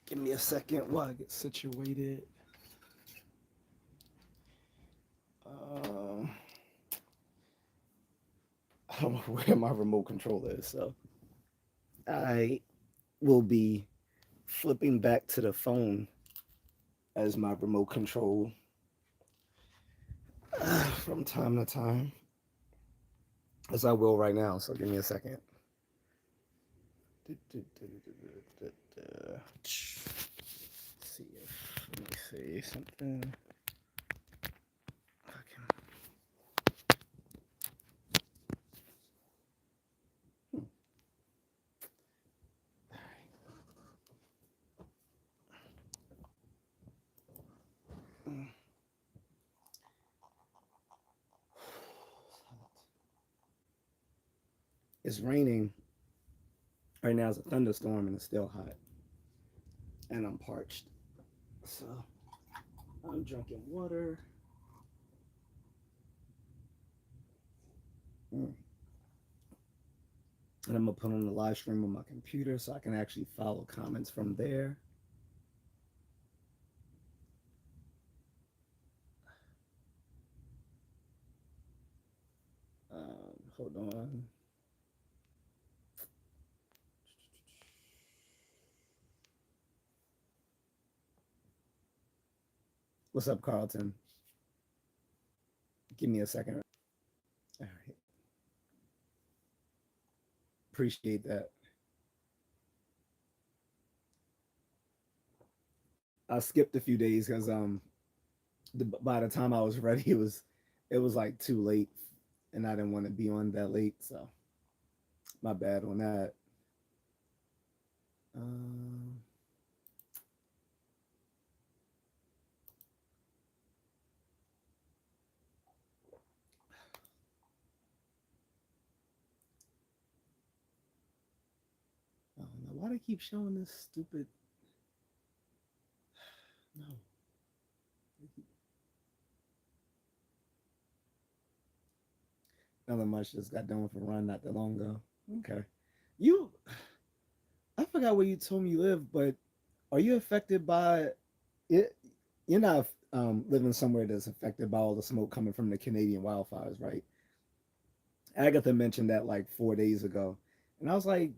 Give me a second while I get situated. Um, I don't know where my remote control is, so I will be flipping back to the phone as my remote control from time to time, as I will right now. So give me a second. See if let me see something. It's raining right now. It's a thunderstorm and it's still hot, and I'm parched. So I'm drinking water. Mm. And I'm gonna put on the live stream on my computer so I can actually follow comments from there. Hold on. What's up, Carlton? Give me a second. All right. Appreciate that. I skipped a few days because by the time I was ready, it was like too late, and I didn't want to be on that late. So my bad on that. Um, I don't know why they keep showing this stupid. No, nothing much. Just got done with a run not that long ago. Okay, you. I forgot where you told me you live, but are you affected by it? You're not living somewhere that's affected by all the smoke coming from the Canadian wildfires, right? Agatha mentioned that like 4 days ago, and I was like,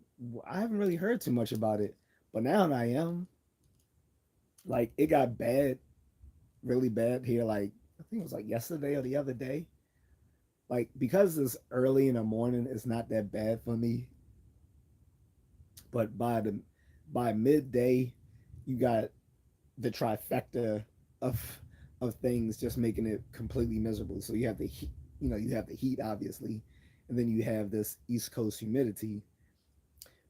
I haven't really heard too much about it, but now I am. Like, it got bad, really bad here. Like, I think it was like yesterday or the other day. Like, because it's early in the morning, it's not that bad for me. But by midday, you got the trifecta of things just making it completely miserable. So you have the heat, you have the heat obviously, and then you have this East Coast humidity,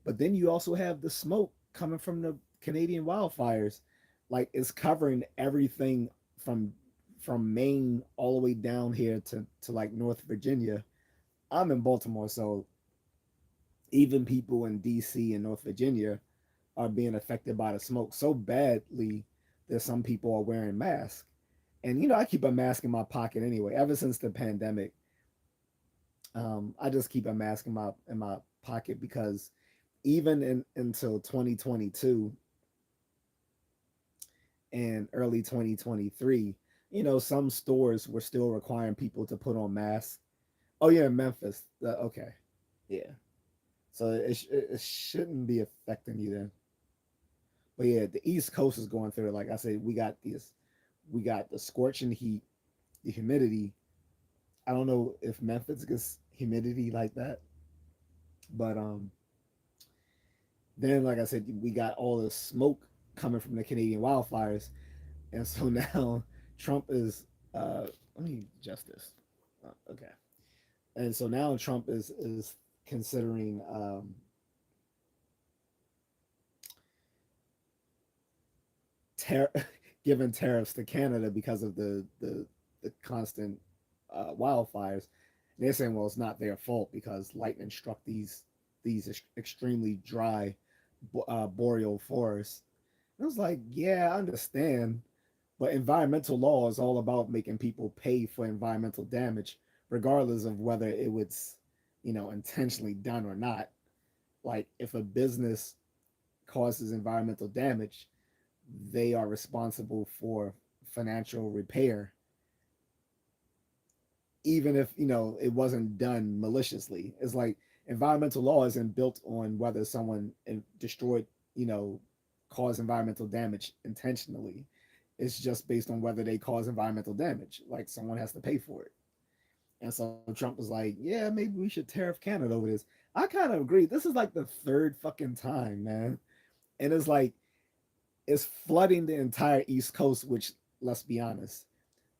but then you also have the smoke coming from the Canadian wildfires. Like, it's covering everything from Maine all the way down here to like North Virginia. I'm in Baltimore, so even people in DC and North Virginia are being affected by the smoke so badly that some people are wearing masks. And I keep a mask in my pocket anyway. Ever since the pandemic, I just keep a mask in my pocket because even until 2022 and early 2023, some stores were still requiring people to put on masks. Oh yeah, Memphis. Okay, yeah. So it shouldn't be affecting you then. But yeah, the East Coast is going through it. Like I said, we got the scorching heat, the humidity. I don't know if Memphis gets humidity like that, but then like I said, we got all the smoke coming from the Canadian wildfires, and so now Trump is. Let me adjust this. Okay, and so now Trump is considering ter- giving tariffs to Canada because of the constant wildfires. And they're saying, well, it's not their fault because lightning struck these extremely dry boreal forests. And I was like, yeah, I understand, but environmental law is all about making people pay for environmental damage, regardless of whether it was, intentionally done or not. Like, if a business causes environmental damage, they are responsible for financial repair, even if it wasn't done maliciously. It's like environmental law isn't built on whether someone destroyed, you know, caused environmental damage intentionally. It's just based on whether they cause environmental damage. Like someone has to pay for it. And so Trump was like, yeah, maybe we should tariff Canada over this. I kind of agree. This is like the third fucking time, man. And it's like, it's flooding the entire East Coast, which, let's be honest,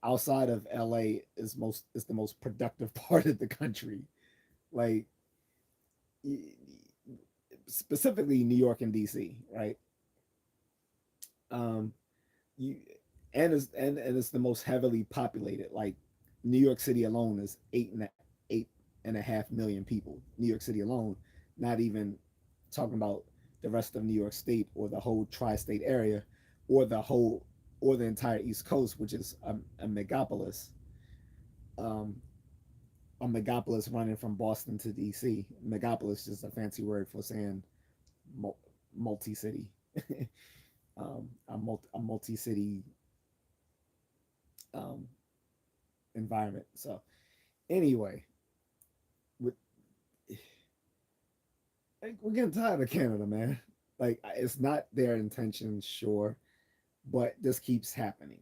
outside of LA is the most productive part of the country. Like specifically New York and DC, right? Um, you and it's the most heavily populated. Like New York City alone is 8.5 million people. New York City alone, not even talking about the rest of New York State or the whole tri-state area, or the entire East Coast, which is a megapolis. Um, a megapolis running from Boston to DC. Megapolis is just a fancy word for saying multi-city. A multi-city um, environment. So anyway, with, we're getting tired of Canada, man. Like it's not their intention, sure, but this keeps happening,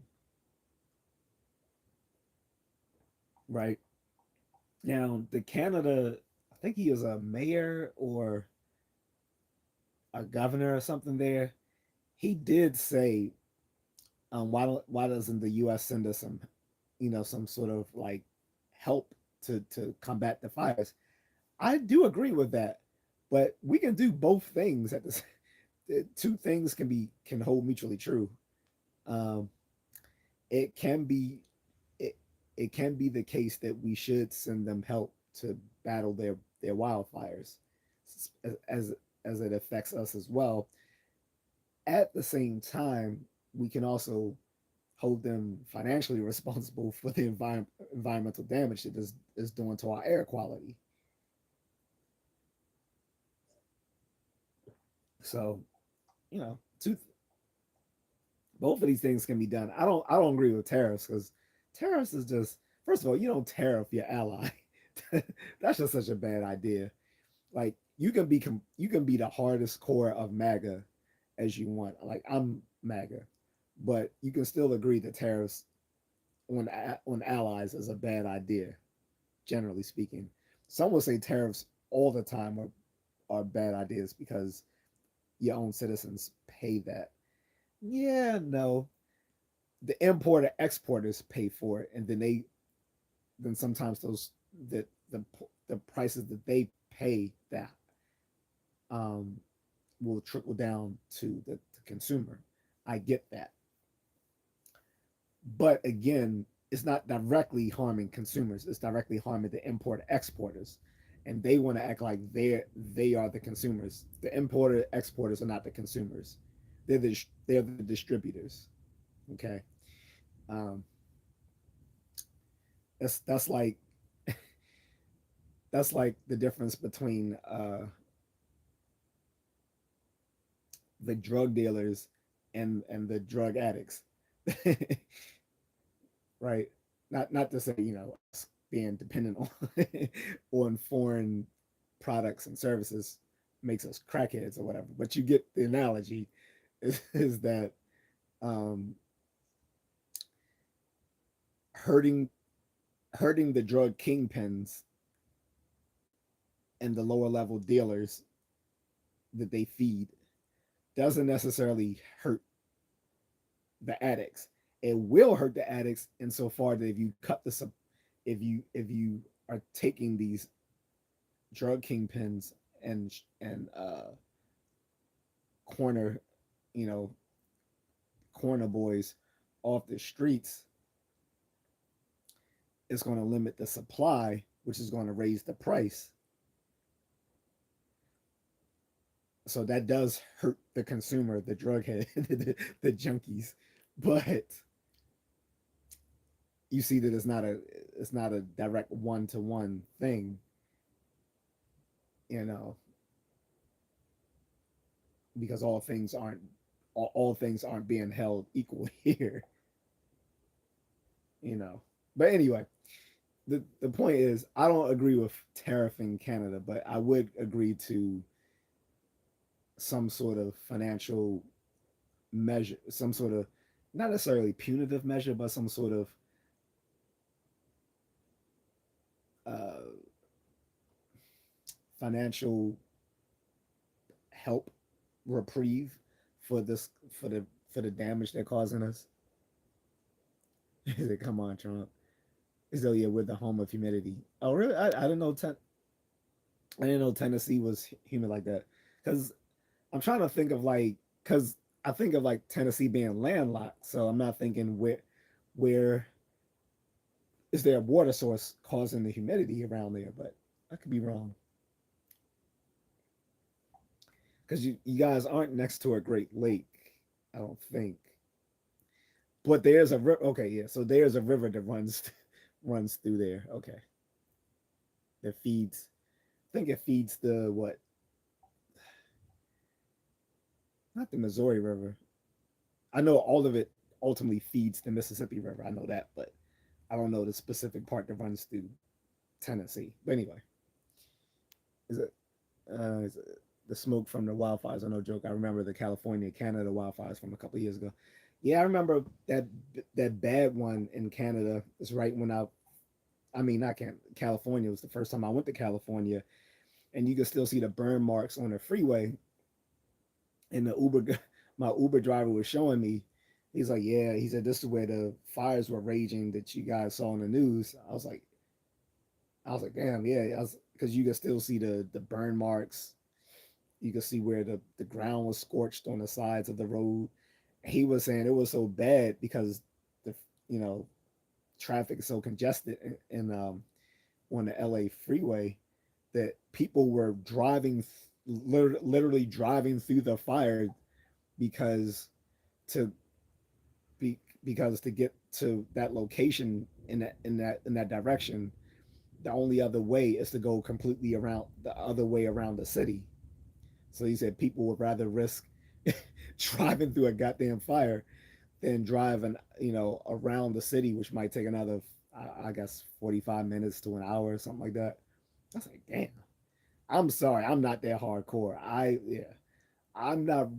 right? Now, the Canada, I think he was a mayor or a governor or something there. He did say, why doesn't the U.S. send us some, some sort of like help to combat the fires? I do agree with that, but we can do both things at this. Two things can hold mutually true. Um, it can be it, it can be the case that we should send them help to battle their wildfires, as as it affects us as well. At the same time, we can also hold them financially responsible for the environmental damage that is doing to our air quality. So, two both of these things can be done. I don't agree with tariffs because tariffs is just, first of all, you don't tariff your ally. That's just such a bad idea. Like you can be the hardest core of MAGA as you want. Like I'm MAGA, but you can still agree that tariffs on allies is a bad idea, generally speaking. Some will say tariffs all the time are bad ideas because your own citizens pay that. Yeah, no. The importer exporters pay for it, and then sometimes the the the prices that they pay that um, will trickle down to the consumer. I get that, but again, it's not directly harming consumers. It's directly harming the importer exporters, and they want to act like they are the consumers. The importer exporters are not the consumers. They're the distributors. Okay, um, that's like that's like the difference between the drug dealers and the drug addicts. Right? Not to say, us being dependent on on foreign products and services makes us crackheads or whatever, but you get the analogy. Is that um hurting hurting the drug kingpins and the lower level dealers that they feed doesn't necessarily hurt the addicts. It will hurt the addicts insofar that if you cut the if you are taking these drug kingpins and corner, you know, corner boys off the streets, it's going to limit the supply, which is going to raise the price. So that does hurt the consumer, the drug head, the junkies. But you see that it's not a direct one-to-one thing, you know. because all things aren't being held equal here, you know. But anyway, the point is, I don't agree with tariffing Canada, but I would agree to some sort of financial measure, some sort of not necessarily punitive measure, but some sort of uh, financial help reprieve for this for the damage they're causing us. Come on, Trump. So yeah, we're the home of humidity. Oh really? I didn't know Tennessee was humid like that. Because I'm trying to think of like because I think of like Tennessee being landlocked, so I'm not thinking where is there a water source causing the humidity around there, but I could be wrong. Because you guys aren't next to a Great Lake, I don't think. But there's a river. Okay, yeah. So there's a river that runs through there. Okay, that feeds. I think it feeds the what? Not the Missouri River. I know all of it ultimately feeds the Mississippi River. I know that, but I don't know the specific part that runs through Tennessee. But anyway, is it? Is it the smoke from the wildfires? I no joke. I remember the California, Canada wildfires from a couple of years ago. Yeah, I remember that bad one in Canada. Is right when I mean, not California. It was the first time I went to California, and you could still see the burn marks on the freeway. And the Uber, my Uber driver was showing me. He's like, yeah. He said this is where the fires were raging that you guys saw on the news. I was like, damn, yeah. I was because you could still see the burn marks. You could see where the ground was scorched on the sides of the road. He was saying it was so bad because the you know traffic is so congested on the LA freeway that people were literally driving through the fire because to because to get to that location in that direction, the only other way is to go completely around the other way around the city. So he said people would rather risk driving through a goddamn fire than driving, around the city, which might take another, I guess, 45 minutes to an hour or something like that. I was like, damn. I'm sorry, I'm not that hardcore. I'm not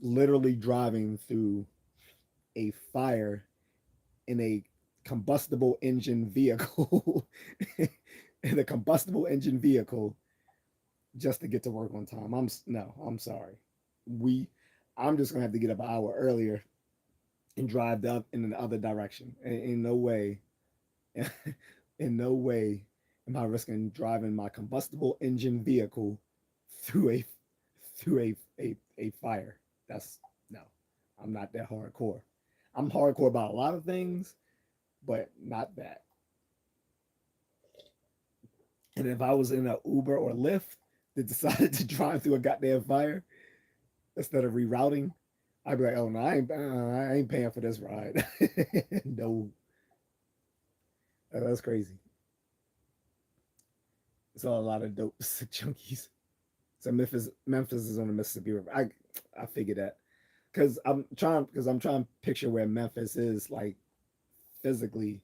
literally driving through a fire in a combustible engine vehicle in a combustible engine vehicle just to get to work on time. I'm sorry. We I'm just gonna have to get up an hour earlier and drive up in the other direction. In no way, in no way am I risking driving my combustible engine vehicle through a fire. That's no. I'm not that hardcore. I'm hardcore about a lot of things, but not that. And if I was in an Uber or Lyft that decided to drive through a goddamn fire instead of rerouting, I'd be like, oh no, I ain't paying for this ride. No, that's crazy. It's a lot of dope junkies. So Memphis is on the Mississippi River. I figured that because I'm trying to picture where Memphis is like physically,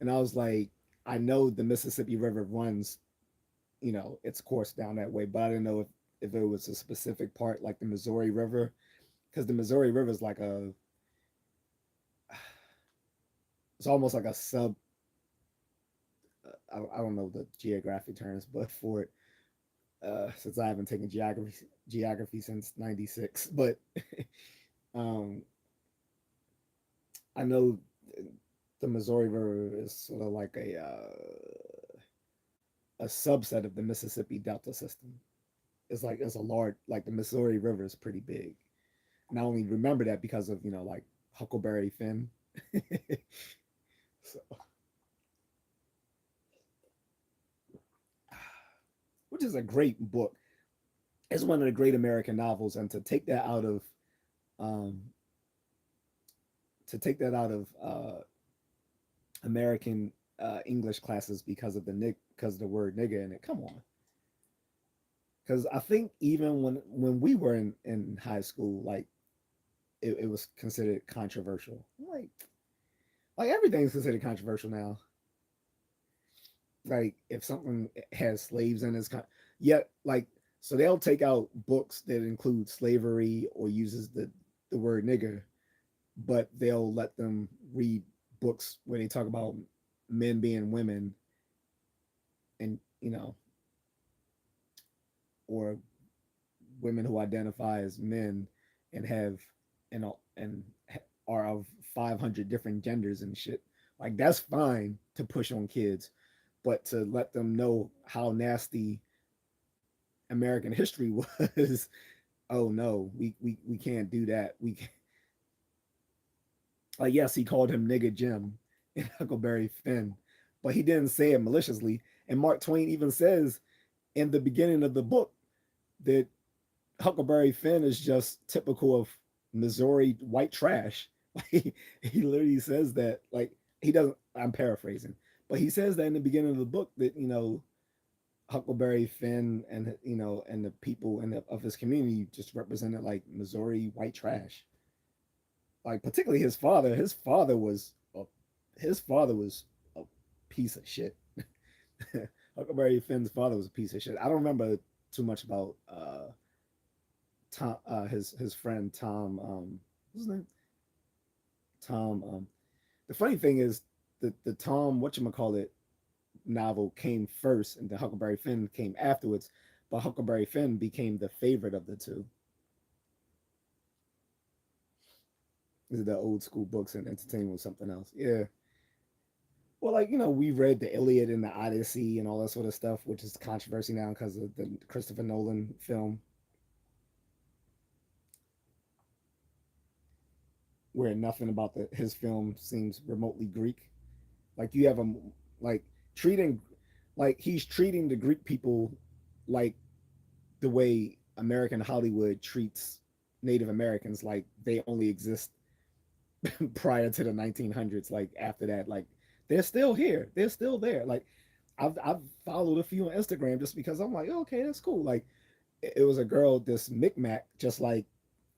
and I was like, I know the Mississippi River runs, its course down that way, but I didn't know if it was a specific part like the Missouri River, because the Missouri River is like it's almost like a sub. I don't know the geographic terms, but for it, since I haven't taken geography since '96, but um, I know the Missouri River is sort of like a subset of the Mississippi Delta system. It's a large like the Missouri River is pretty big, and I only remember that because of like Huckleberry Finn. So, which is a great book. It's one of the great American novels, and um, to take that out of American English classes because of the word nigga in it. Come on, because I think even when we were in high school, like it was considered controversial. Like everything's considered controversial now. Like if something has slaves in its yet like so they'll take out books that include slavery or uses the word nigger, but they'll let them read books where they talk about men being women and or women who identify as men and have and are of 500 different genders and shit. Like that's fine to push on kids, but to let them know how nasty American history was, oh no, we can't do that. We can't. Like yes, he called him nigga Jim in Huckleberry Finn, but he didn't say it maliciously. And Mark Twain even says in the beginning of the book that Huckleberry Finn is just typical of Missouri white trash. Like he literally says that. Like he doesn't. I'm paraphrasing, but he says that in the beginning of the book that Huckleberry Finn and and the people of his community just represented like Missouri white trash. Like particularly his father. His father was a piece of shit. Huckleberry Finn's father was a piece of shit. I don't remember too much about Tom, his friend Tom. What's his name? Tom. The funny thing is the Tom whatchamacallit novel came first, and the Huckleberry Finn came afterwards. But Huckleberry Finn became the favorite of the two. These are the old school books, and entertainment was something else. Yeah. Well, like we read the Iliad and the Odyssey and all that sort of stuff, which is controversy now because of the Christopher Nolan film, where nothing about his film seems remotely Greek. Like you have a like treating like he's treating the Greek people like the way American Hollywood treats Native Americans, like they only exist prior to the 1900s. Like after that, like they're still here, they're still there. Like I've followed a few on Instagram just because I'm like, oh, okay, that's cool. Like it was a girl, this Micmac, just like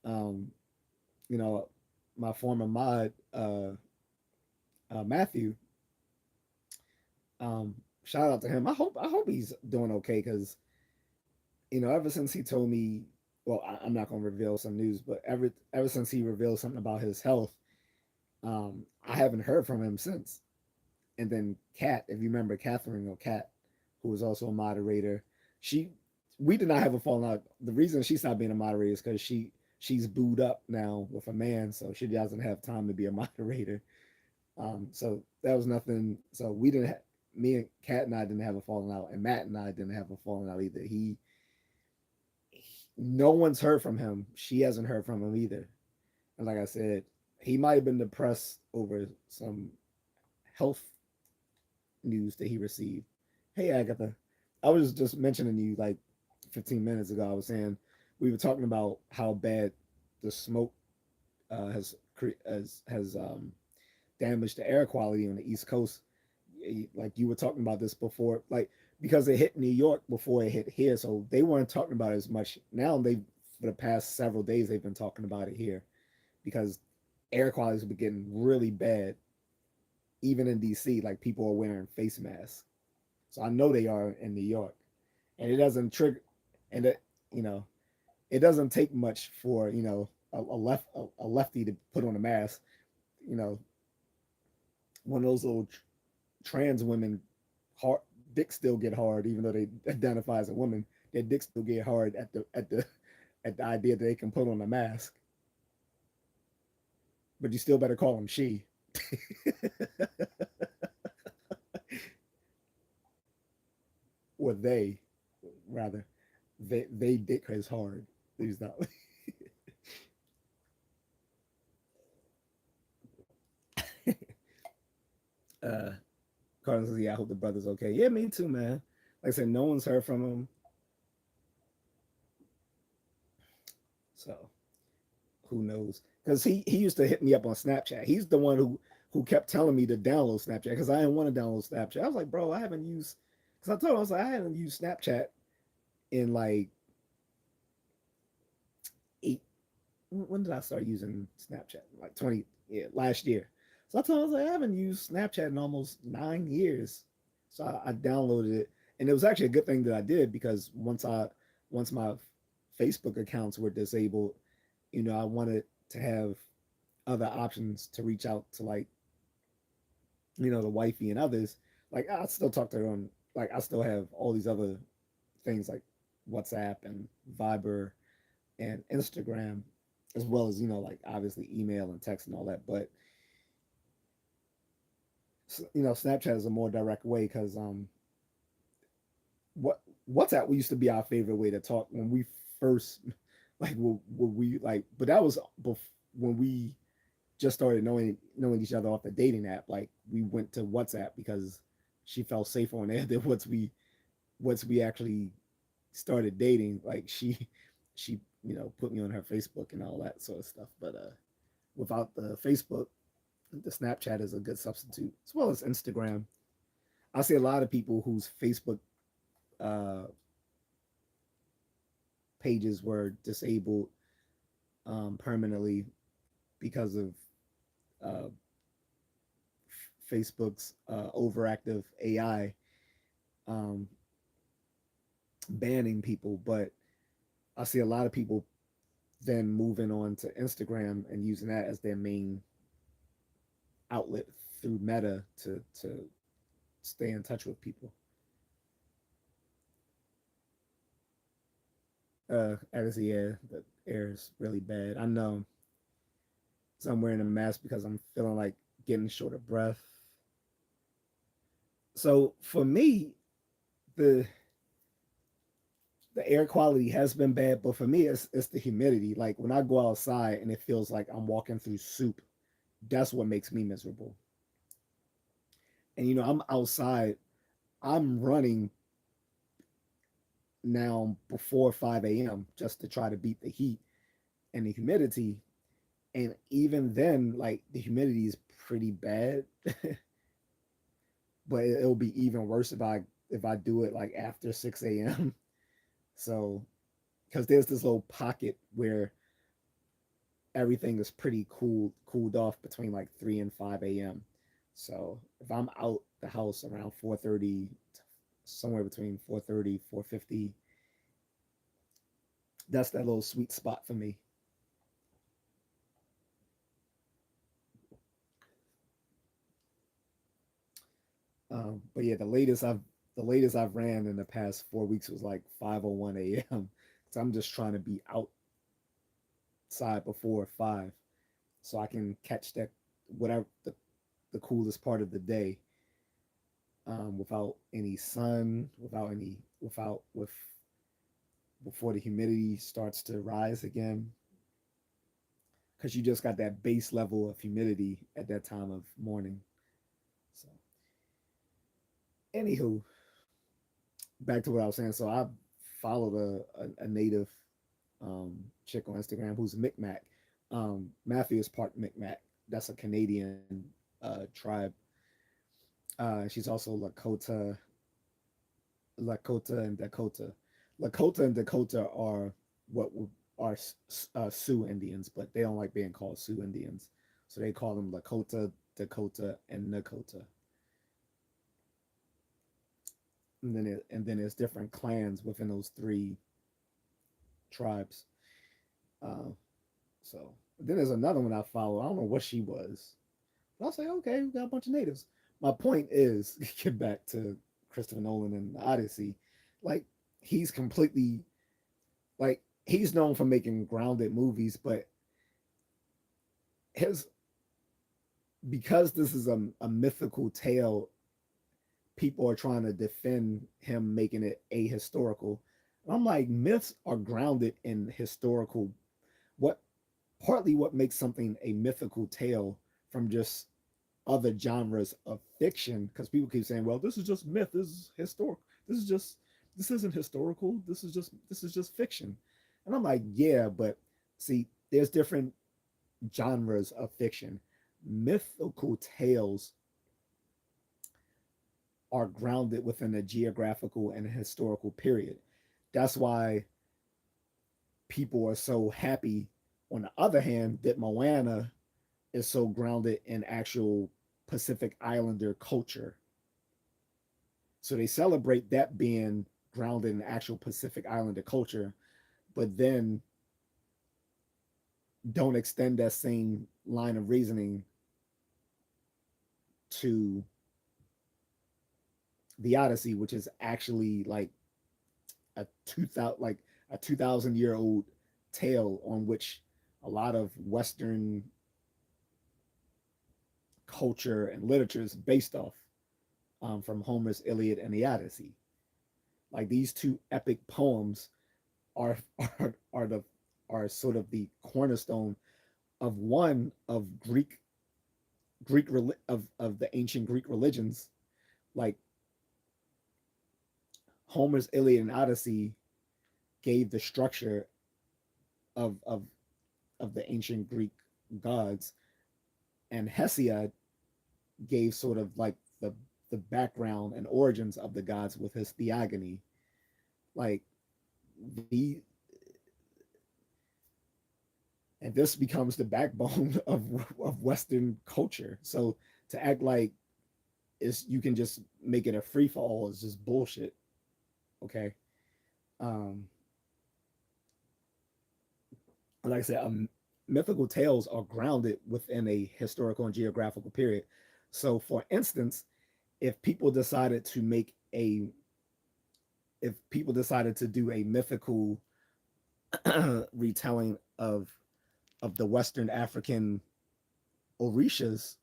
um, you know, my former mod Matthew. Shout out to him. I hope he's doing okay because ever since he told me, well, I'm not gonna reveal some news, but ever since he revealed something about his health, I haven't heard from him since. And then Kat, if you remember Catherine or Kat, who was also a moderator, she we did not have a falling out. The reason she stopped being a moderator is because she's booed up now with a man, so she doesn't have time to be a moderator. So that was nothing. So we didn't. Me and Kat and I didn't have a falling out, and Matt and I didn't have a falling out either. No one's heard from him. She hasn't heard from him either. And like I said, he might have been depressed over some health news that he received. Hey Agatha, I was just mentioning you like 15 minutes ago. I was saying we were talking about how bad the smoke has damaged the air quality on the East Coast. Like you were talking about this before, like because it hit New York before it hit here, so they weren't talking about it as much. Now they for the past several days they've been talking about it here because air quality has been getting really bad, even in DC. Like people are wearing face masks, so I know they are in New York, and it doesn't trigger, and it you know it doesn't take much for a lefty to put on a mask. You know, one of those little trans women hard dicks still get hard even though they identify as a woman. Their dicks still get hard at the idea that they can put on a mask, but you still better call them she. Or they rather. They dick is hard. He's not. uh Carlos says, yeah, I hope the brother's okay. Yeah, me too, man. Like I said, no one's heard from him. So who knows? Because he used to hit me up on Snapchat. He's the one who kept telling me to download Snapchat because I didn't want to download Snapchat. I was like, bro, I haven't used because I told him I was like I haven't used Snapchat in like when did I start using Snapchat? Like 20, yeah, last year. So I told him, I was like, I haven't used Snapchat in almost 9 years. So I downloaded it, and it was actually a good thing that I did because once my Facebook accounts were disabled, I wanted to have other options to reach out to, like, the wifey and others. Like, I still talk to her on, like, I still have all these other things like WhatsApp and Viber and Instagram, as well as, like, obviously email and text and all that. But Snapchat is a more direct way because what WhatsApp used to be our favorite way to talk when we first like we like, but that was when we just started knowing each other off the dating app. Like, we went to WhatsApp because she felt safer on there than once we actually started dating. Like, she put me on her Facebook and all that sort of stuff. But without the Facebook, the Snapchat is a good substitute, as well as Instagram. I see a lot of people whose Facebook uh, pages were disabled permanently because of uh, Facebook's overactive AI um, banning people. But I see a lot of people then moving on to Instagram and using that as their main outlet through Meta to stay in touch with people. As the air, the air is really bad. I know. So I'm wearing a mask because I'm feeling like getting short of breath. So for me, the the air quality has been bad, but for me, it's the humidity. Like, when I go outside and it feels like I'm walking through soup, that's what makes me miserable. And I'm outside, I'm running now before 5 a.m. just to try to beat the heat and the humidity. And even then, like, the humidity is pretty bad, but it'll be even worse if I do it like after 6 a.m. So, because there's this little pocket where everything is pretty cooled off between like 3 and 5 a.m. So if I'm out the house around 4:30, somewhere between 4:30, 4:50, that's that little sweet spot for me. But yeah, the latest I've ran in the past 4 weeks was like 5:01 a.m. So I'm just trying to be outside before 5, so I can catch that whatever the coolest part of the day, without any sun, without with before the humidity starts to rise again, because you just got that base level of humidity at that time of morning. So, anywho, back to what I was saying. So I followed a native chick on Instagram who's Micmac. Matthew is part Micmac. That's a Canadian tribe. She's also Lakota and Dakota. Lakota and Dakota are what are Sioux Indians, but they don't like being called Sioux Indians, so they call them Lakota, Dakota, and Nakota. And then there's different clans within those three tribes. Uh, so then there's another one I follow. I don't know what she was, but I'll say, okay, we got a bunch of natives. My point is, get back to Christopher Nolan and the Odyssey. Like, he's completely, like, he's known for making grounded movies, but his because this is a mythical tale, people are trying to defend him making it ahistorical. And I'm like, myths are grounded in historical, what partly what makes something a mythical tale from just other genres of fiction, because people keep saying, well, this is just myth, this is historical, this isn't historical, this is just fiction. And I'm like, yeah, but see, there's different genres of fiction. Mythical tales are grounded within a geographical and a historical period. That's why people are so happy On the other hand, that Moana is so grounded in actual Pacific Islander culture. So they celebrate that being grounded in actual Pacific Islander culture, but then don't extend that same line of reasoning to the Odyssey, which is actually like a 2,000 year old tale on which a lot of Western culture and literature is based off, from Homer's Iliad and the Odyssey. Like these two epic poems are are the are sort of the cornerstone of one of of the ancient Greek religions. Like Homer's Iliad and Odyssey gave the structure of of of the ancient Greek gods, and Hesiod gave sort of like the background and origins of the gods with his theogony. Like the and this becomes the backbone of Western culture. So to act like is you can just make it a free for all is just bullshit. Okay. Um, like I said, mythical tales are grounded within a historical and geographical period. So, for instance, if people decided to make a if people decided to do a mythical retelling of the Western African Orishas,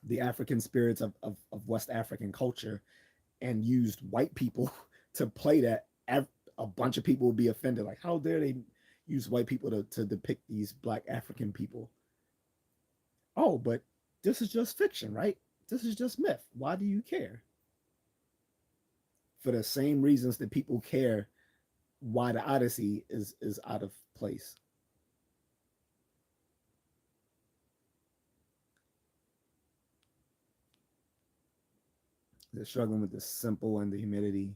the African spirits of West African culture, and used white people to play that, a bunch of people would be offended. Like, how dare they use white people to depict these black African people? Oh, but this is just fiction, right? This is just myth. Why do you care? For the same reasons that people care why the Odyssey is out of place. They're struggling with the simple and the humidity.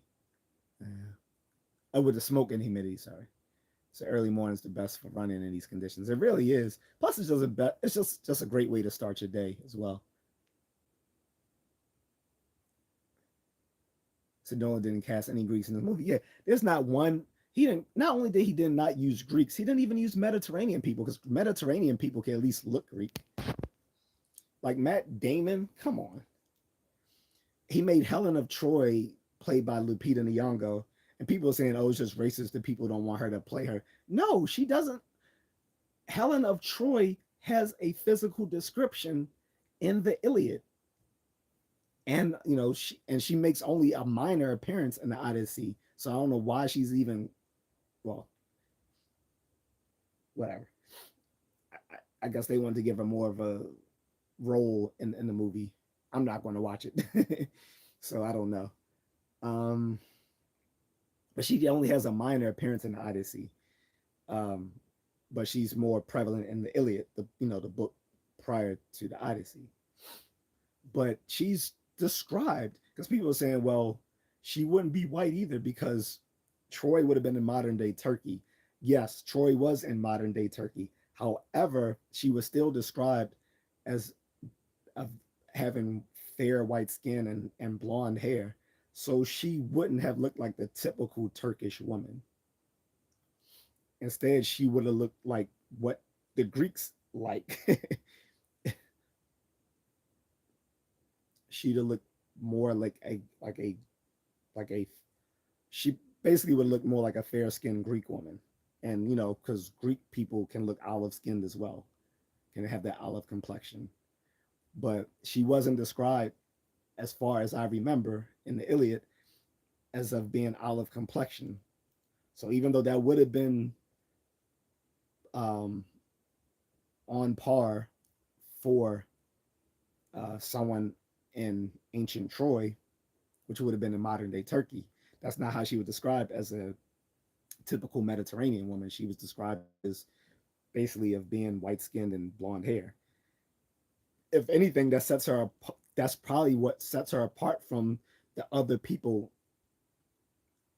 Oh, with the smoke and humidity, sorry. So early morning is the best for running in these conditions. It really is. Plus, it's just it's just a great way to start your day as well. So Nolan didn't cast any Greeks in the movie. Yeah, there's not one. He didn't. Not only did he did not use Greeks, he didn't even use Mediterranean people because Mediterranean people can at least look Greek. Like Matt Damon, come on. He made Helen of Troy played by Lupita Nyong'o, and people are saying, "Oh, it's just racist that people don't want her to play her." No, she doesn't. Helen of Troy has a physical description in the Iliad, and she makes only a minor appearance in the Odyssey. So I don't know why she's even, well, whatever. I guess they wanted to give her more of a role in the movie. I'm not going to watch it, so I don't know. Um, but she only has a minor appearance in the Odyssey. Um, but she's more prevalent in the Iliad, the book prior to the Odyssey. But she's described because people are saying, well, she wouldn't be white either because Troy would have been in modern day Turkey. Yes, Troy was in modern day Turkey. However, she was still described as of having fair white skin and blonde hair. So she wouldn't have looked like the typical Turkish woman. Instead, she would have looked like what the Greeks like. She'd have looked more like a she basically would look more like a fair skinned Greek woman. And because Greek people can look olive skinned as well, can have that olive complexion. But she wasn't described, as far as I remember in the Iliad, as of being olive complexion. So even though that would have been um, on par for someone in ancient Troy, which would have been in modern day Turkey, that's not how she was described as a typical Mediterranean woman. She was described as basically of being white skinned and blonde hair. If anything, that's probably what sets her apart from the other people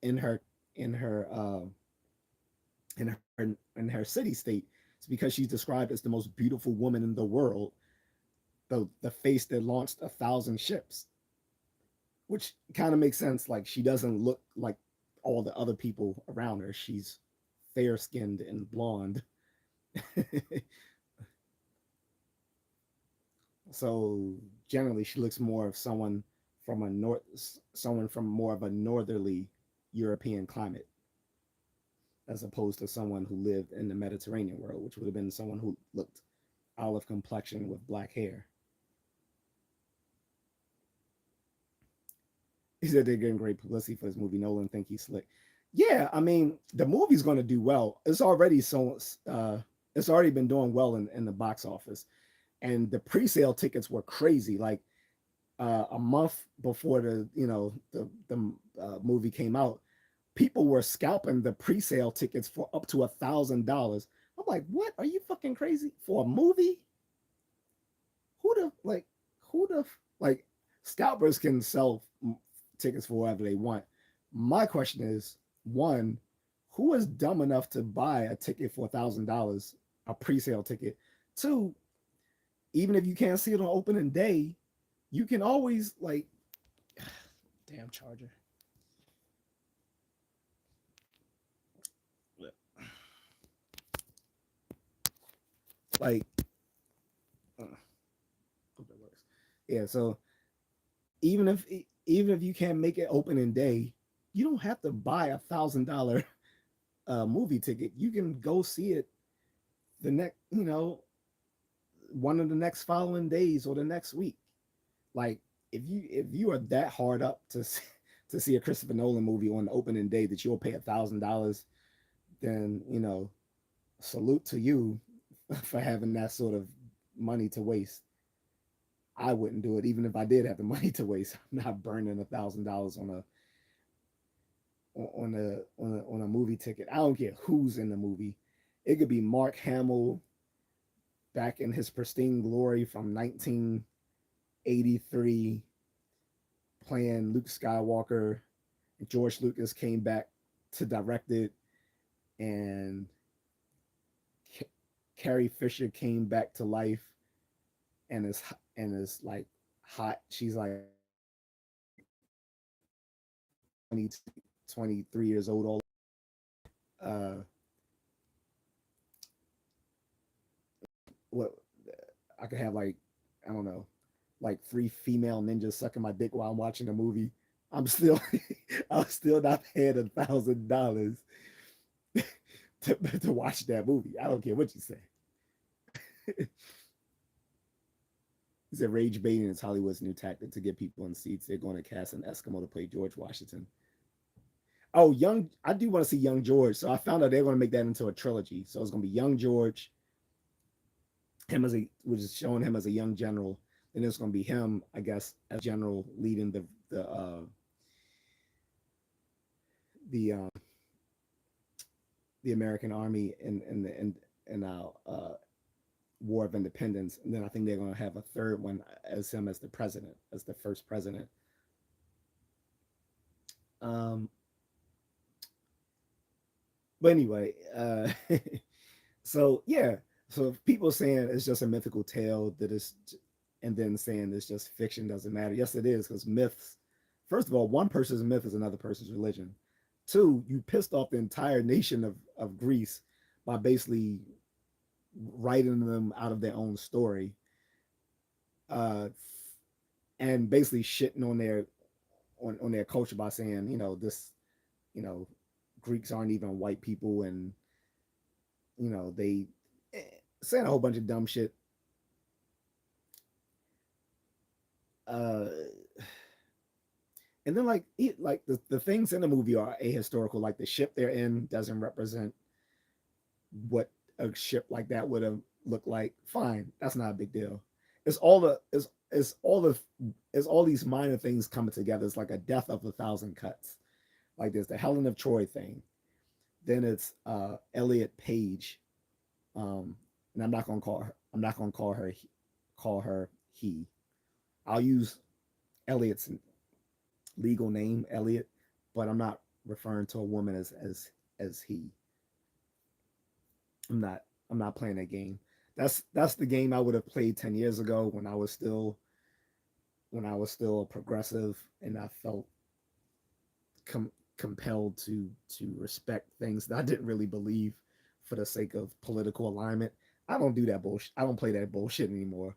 in her in her in her city state. It's because she's described as the most beautiful woman in the world, the face that launched 1,000 ships, which kind of makes sense. Like she doesn't look like all the other people around her. She's fair skinned and blonde. So generally, she looks more of someone from more of a northerly European climate, as opposed to someone who lived in the Mediterranean world, which would have been someone who looked olive complexion with black hair. He said they're getting great publicity for this movie. Nolan think he's slick. Yeah, I mean the movie's going to do well. It's already been doing well in the box office, and the pre-sale tickets were crazy. Like a month before the movie came out, people were scalping the pre-sale tickets for up to $1,000. I'm like, what? Are you fucking crazy for a movie? Who the like? Who the like? Scalpers can sell tickets for whatever they want. My question is, one, who is dumb enough to buy a ticket for $1,000, a pre-sale ticket? Two, even if you can't see it on opening day, you can always like, damn charger. Like, hope that works. Yeah, so even if even if you can't make it opening day, you don't have to buy $1,000 movie ticket. You can go see it the next, one of the next following days or the next week. Like if you are that hard up to see a Christopher Nolan movie on the opening day that you'll pay $1,000, then salute to you for having that sort of money to waste. I wouldn't do it even if I did have the money to waste. I'm not burning $1,000 on a movie ticket. I don't care who's in the movie. It could be Mark Hamill back in his pristine glory from 1983 playing Luke Skywalker. George Lucas came back to direct it, and Carrie Fisher came back to life and is like hot. She's like 20, 23 years old. All what I could have like I don't know, like three female ninjas sucking my dick while I'm watching a movie. I'm still I'm still not paying $1,000 to watch that movie. I don't care what you say. He said rage baiting is Hollywood's new tactic to get people in seats. They're going to cast an Eskimo to play George Washington. Oh, I do want to see Young George. So I found out they're going to make that into a trilogy. So it's going to be Young George, which is showing him as a young general. Then it's going to be him, I guess, as general leading the the American army in War of Independence. And then I think they're going to have a third one as him as the president, as the first president. Um, but anyway, so yeah, so if people saying it's just a mythical tale that is, and then saying it's just fiction doesn't matter. Yes, it is because myths. First of all, one person's myth is another person's religion. Two, you pissed off the entire nation of Greece by basically writing them out of their own story, uh, and basically shitting on their culture by saying, you know, Greeks aren't even white people, and they saying a whole bunch of dumb shit. Uh, and then like the things in the movie are ahistorical. Like the ship they're in doesn't represent what a ship like that would have looked like. Fine, that's not a big deal. It's all the it's all these minor things coming together. It's like a death of 1,000 cuts. Like there's the Helen of Troy thing. Then it's Elliot Page. And I'm not gonna call her he. I'll use Elliot's legal name, Elliot, but I'm not referring to a woman as he. I'm not. I'm not playing that game. That's the game I would have played 10 years ago when I was still a progressive and I felt compelled to respect things that I didn't really believe for the sake of political alignment. I don't do that bullshit. I don't play that bullshit anymore.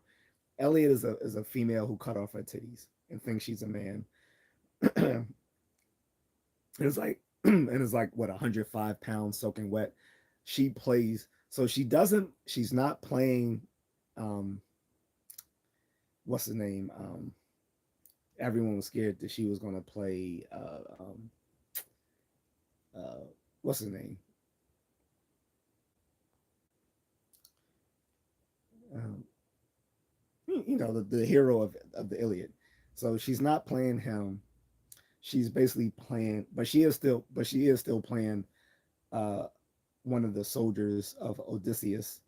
Elliot is a female who cut off her titties and thinks she's a man. It's like and it's like what 105 pounds soaking wet. She plays so she doesn't she's not playing um what's the name? Everyone was scared that she was gonna play uh what's his name? Um, the hero of the Iliad. So she's not playing him. She's basically playing, but she is still playing uh, one of the soldiers of Odysseus.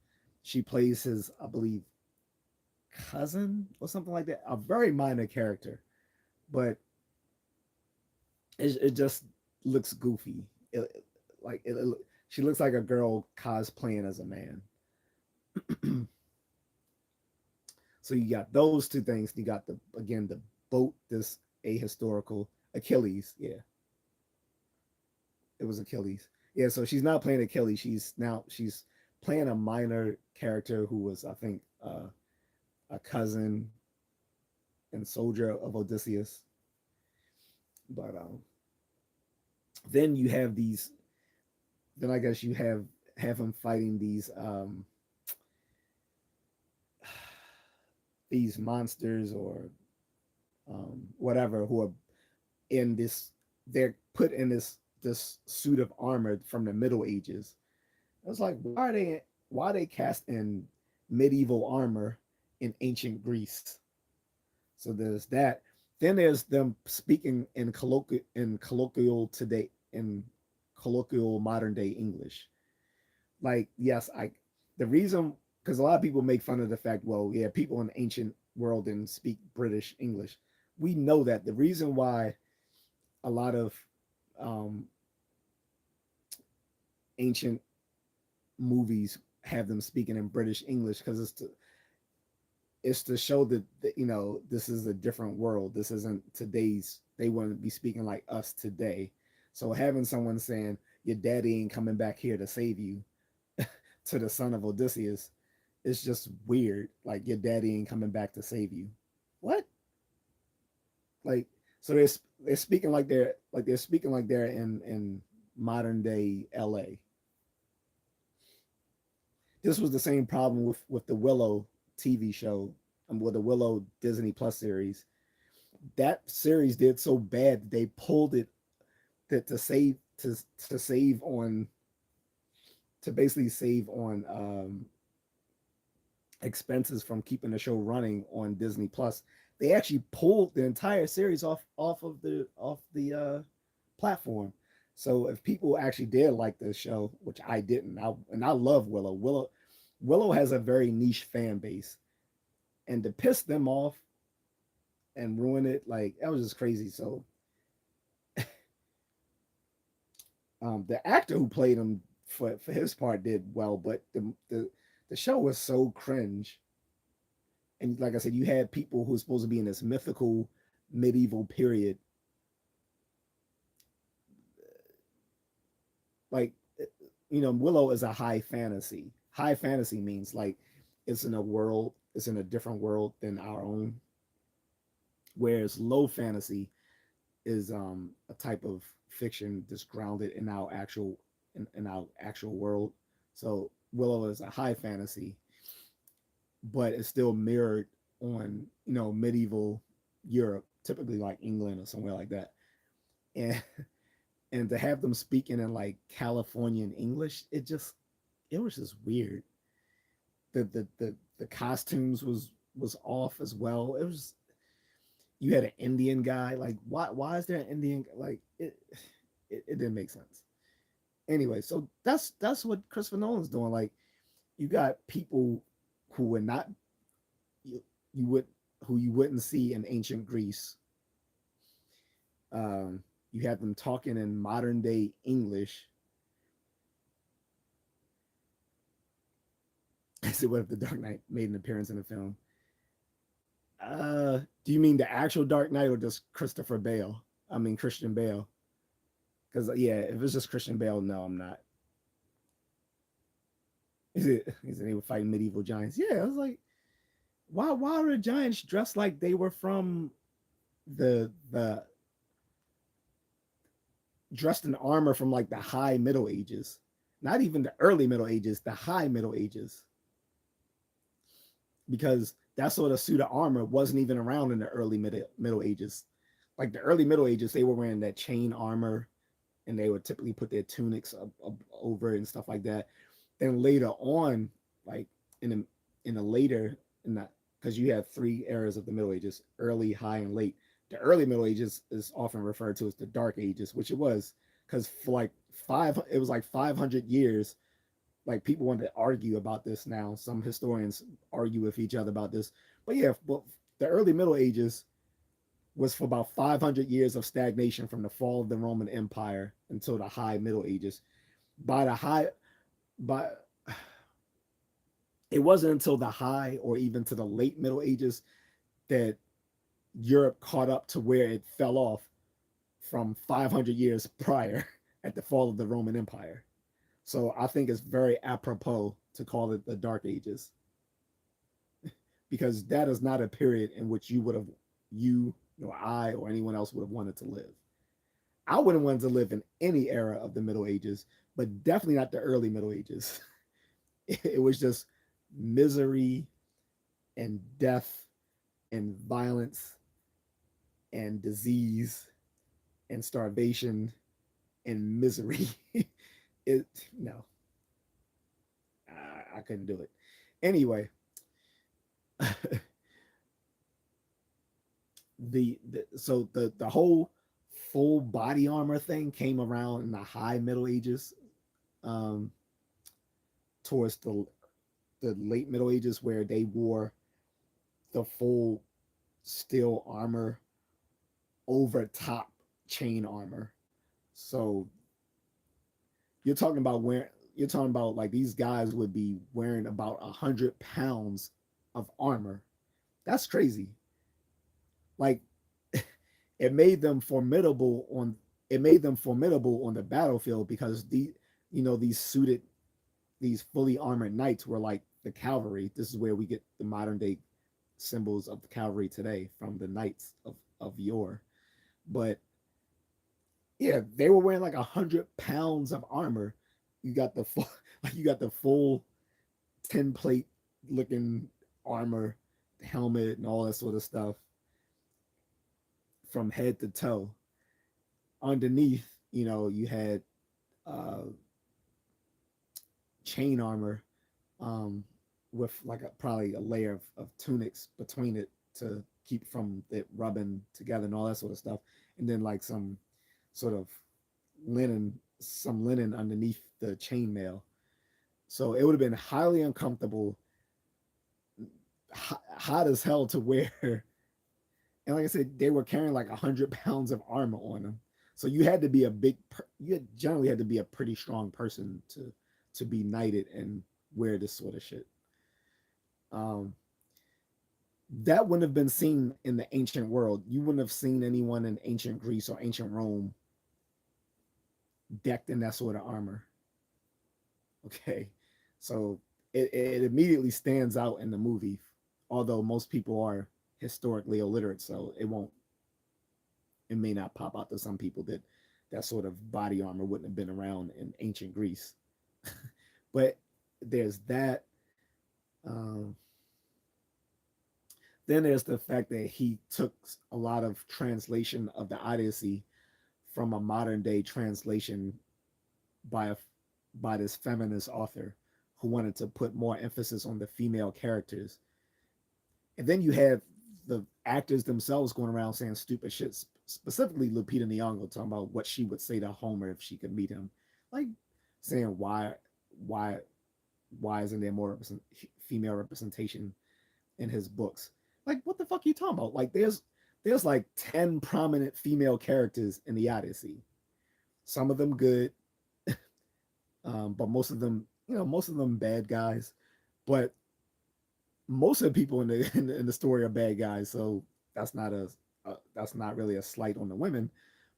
She plays his, I believe, cousin or something like that. A very minor character, but it just looks goofy. Like she looks like a girl cosplaying as a man. So you got those two things. You got the again the boat, this ahistorical Achilles. Yeah, it was Achilles. Yeah, so she's not playing Achilles. She's playing a minor character who was, I think, a cousin and soldier of Odysseus. But then you have these. Then I guess you have him fighting these monsters or whatever who are in this. They're put in this suit of armor from the Middle Ages. I was like, why are they cast in medieval armor in ancient Greece? So there's that. Then there's them speaking in colloquial modern day English. Like, yes, I the reason because a lot of people make fun of the fact, well, yeah, people in the ancient world didn't speak British English. We know that the reason why a lot of um, ancient movies have them speaking in British English because it's to show that this is a different world. This isn't today's. They wouldn't be speaking like us today. So having someone saying your daddy ain't coming back here to save you to the son of Odysseus, it's just weird. Like your daddy ain't coming back to save you. What? Like so they're speaking like they're speaking like they're in modern day L.A. This was the same problem with the Willow TV show and with the Willow Disney Plus series. That series did so bad that they pulled it to save to save on to basically save on expenses from keeping the show running on Disney Plus. They actually pulled the entire series off the platform. So if people actually did like this show, which I didn't, I love Willow. Willow has a very niche fan base, and to piss them off and ruin it, like that was just crazy. So the actor who played him for his part did well, but the show was so cringe. And like I said, you had people who were supposed to be in this mythical medieval period, like Willow is a high fantasy. High fantasy means like it's in a different world than our own. Whereas low fantasy is a type of fiction that's grounded in our actual world. So Willow is a high fantasy, but it's still mirrored on medieval Europe, typically like England or somewhere like that. And and to have them speaking in like Californian English, it was just weird. The costumes was off as well. It was you had an Indian guy. Like why is there an Indian like it didn't make sense. Anyway, so that's what Christopher Nolan's doing. Like you got people who were not you, you would who you wouldn't see in ancient Greece. You have them talking in modern day English, I said, what if the Dark Knight made an appearance in the film? Do you mean the actual Dark Knight or just Christopher Bale? I mean Christian Bale. Because yeah, if it's just Christian Bale, no, I'm not. Is it they were fighting medieval giants? Yeah, I was like, why are the giants dressed like they were from the dressed in armor from like the high Middle Ages? Not even the early Middle Ages, the high Middle Ages. Because that sort of suit of armor wasn't even around in the early Middle Ages. Like the early Middle Ages, they were wearing that chain armor, and they would typically put their tunics up over it and stuff like that. Then later on, like in the in the later in that, because you have three eras of the Middle Ages: early, high, and late. The early Middle Ages is often referred to as the Dark Ages, which it was, because for like it was like 500 years. Like people want to argue about this now. Some historians argue with each other about this, but yeah, but the early Middle Ages was for about 500 years of stagnation from the fall of the Roman Empire until the high Middle Ages. By the high, by it wasn't until the high or even to the late Middle Ages that Europe caught up to where it fell off from 500 years prior at the fall of the Roman Empire. So I think it's very apropos to call it the Dark Ages, because that is not a period in which you or I or anyone else would have wanted to live. I wouldn't want to live in any era of the Middle Ages, but definitely not the early Middle Ages. It was just misery and death and violence and disease and starvation and misery. it no, I couldn't do it. Anyway, the whole full body armor thing came around in the high Middle Ages, um, towards the late Middle Ages, where they wore the full steel armor over top chain armor. So you're talking about like these guys would be wearing about 100 pounds of armor. That's crazy. Like it made them formidable on it made them formidable on the battlefield, because these fully armored knights were like the cavalry. This is where we get the modern day symbols of the cavalry today, from the knights of yore. But yeah, they were wearing like 100 pounds of armor. You got the full, like you got the full tin plate looking armor, the helmet, and all that sort of stuff from head to toe. Underneath, you had uh, chain armor, um, with like probably a layer of tunics between it to keep from it rubbing together and all that sort of stuff, and then like sort of linen underneath the chainmail. So it would have been highly uncomfortable, hot as hell to wear. And like I said, they were carrying like 100 pounds of armor on them. So you had to be you generally had to be a pretty strong person to be knighted and wear this sort of shit. Um, that wouldn't have been seen in the ancient world. You wouldn't have seen anyone in ancient Greece or ancient Rome decked in that sort of armor. Okay, so it immediately stands out in the movie, although most people are historically illiterate, so it may not pop out to some people that that sort of body armor wouldn't have been around in ancient Greece. But there's that. Um, then there's the fact that he took a lot of translation of the Odyssey from a modern day translation by a by this feminist author who wanted to put more emphasis on the female characters. And then you have the actors themselves going around saying stupid shit, specifically Lupita Nyong'o talking about what she would say to Homer if she could meet him, like saying why why isn't there more female representation in his books? Like what the fuck are you talking about? Like there's like 10 prominent female characters in the Odyssey. Some of them good, but most of them bad guys. But most of the people in the story are bad guys, so that's not that's not really a slight on the women.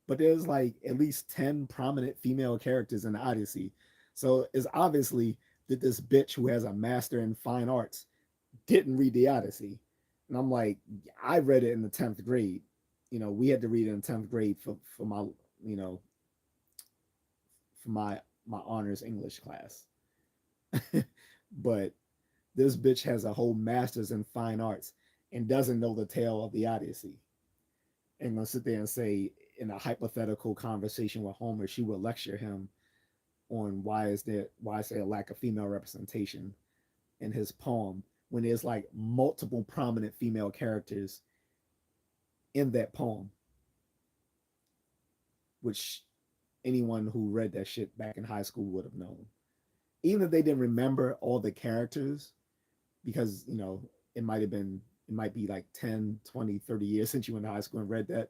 But there's like at least 10 prominent female characters in the Odyssey, so it's obviously that this bitch who has a master in fine arts didn't read the Odyssey. And I'm like, I read it in the 10th grade. We had to read it in 10th grade for my you know for my honors English class. But this bitch has a whole master's in fine arts and doesn't know the tale of the Odyssey. And gonna sit there and say in a hypothetical conversation with Homer, she will lecture him on why is there a lack of female representation in his poem when there's like multiple prominent female characters in that poem, which anyone who read that shit back in high school would have known. Even if they didn't remember all the characters, because it might be like 10, 20, 30 years since you went to high school and read that,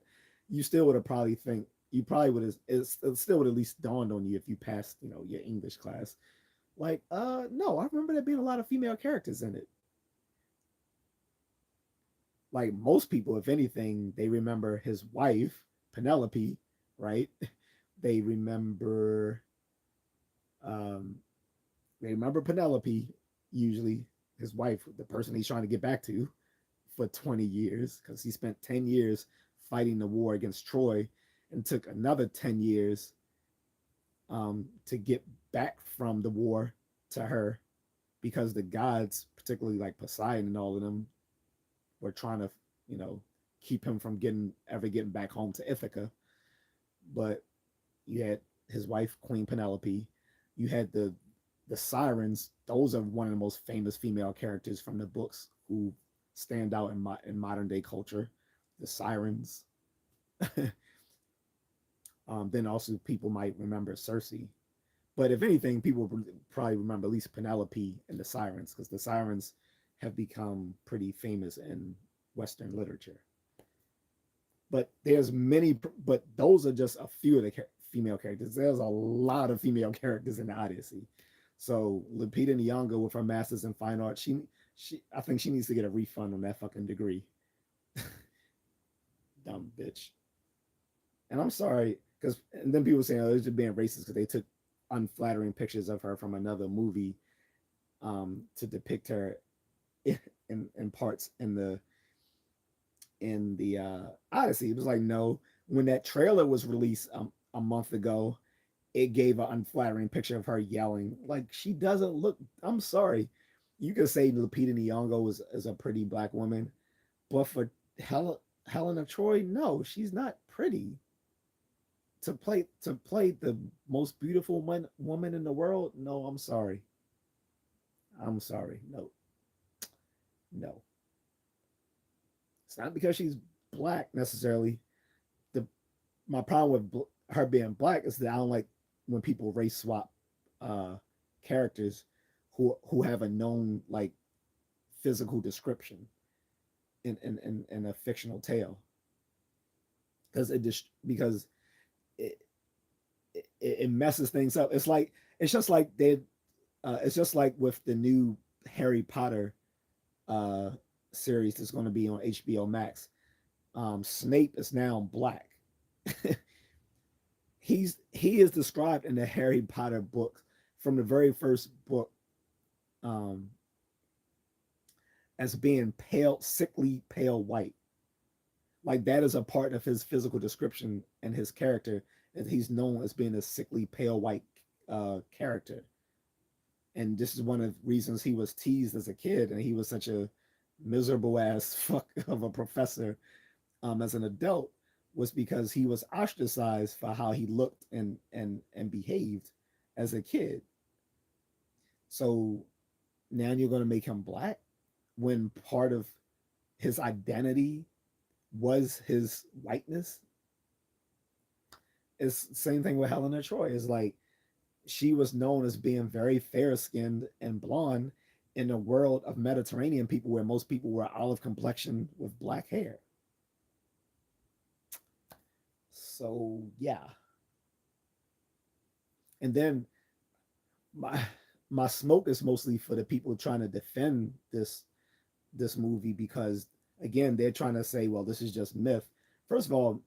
you still would have probably think you probably would have it still would at least dawned on you if you passed your English class, like no, I remember there being a lot of female characters in it. Like most people, if anything, they remember his wife Penelope, right? They remember um they remember Penelope, usually his wife, the person he's trying to get back to for 20 years, because he spent 10 years fighting the war against Troy and took another 10 years to get back from the war to her, because the gods, particularly like Poseidon and all of them, were trying to, you know, keep him from getting back home to Ithaca. But you had his wife, Queen Penelope. You had the sirens. Those are one of the most famous female characters from the books who stand out in modern day culture. The sirens. Then also people might remember Cersei, but if anything, people probably remember at least Penelope and the sirens, because the sirens have become pretty famous in Western literature. But there's many, but those are just a few of the female characters. There's a lot of female characters in the Odyssey. So Lupita Nyong'o with her master's in fine art, I think she needs to get a refund on that fucking degree. Dumb bitch. And I'm sorry, because and then people saying, oh, they're just being racist because they took unflattering pictures of her from another movie to depict her in parts in the Odyssey. It was like, no, when that trailer was released a month ago, it gave an unflattering picture of her yelling. Like, she doesn't look. I'm sorry, you could say Lupita Nyong'o is a pretty black woman, but for Helen of Troy, no, she's not pretty. To play the most beautiful woman in the world, no, I'm sorry. I'm sorry. No, no. It's not because she's black necessarily. The My problem with her being black is that I don't like when people race swap uh, characters who have a known like physical description in a fictional tale, because it, it messes things up. It's just like it's just like with the new Harry Potter uh, series that's going to be on HBO Max. Snape is now black. He is described in the Harry Potter books from the very first book um, as being pale, sickly, pale white. Like that is a part of his physical description and his character, and he's known as being a sickly, pale white character. And this is one of the reasons he was teased as a kid, and he was such a miserable ass fuck of a professor as an adult, was because he was ostracized for how he looked and behaved as a kid. So now you're going to make him black when part of his identity was his whiteness. It's the same thing with Helena Troy. Is like she was known as being very fair skinned and blonde in a world of Mediterranean people where most people were olive complexion with black hair. So yeah. And then my my smoke is mostly for the people trying to defend this movie because again they're trying to say, well, this is just myth. First of all,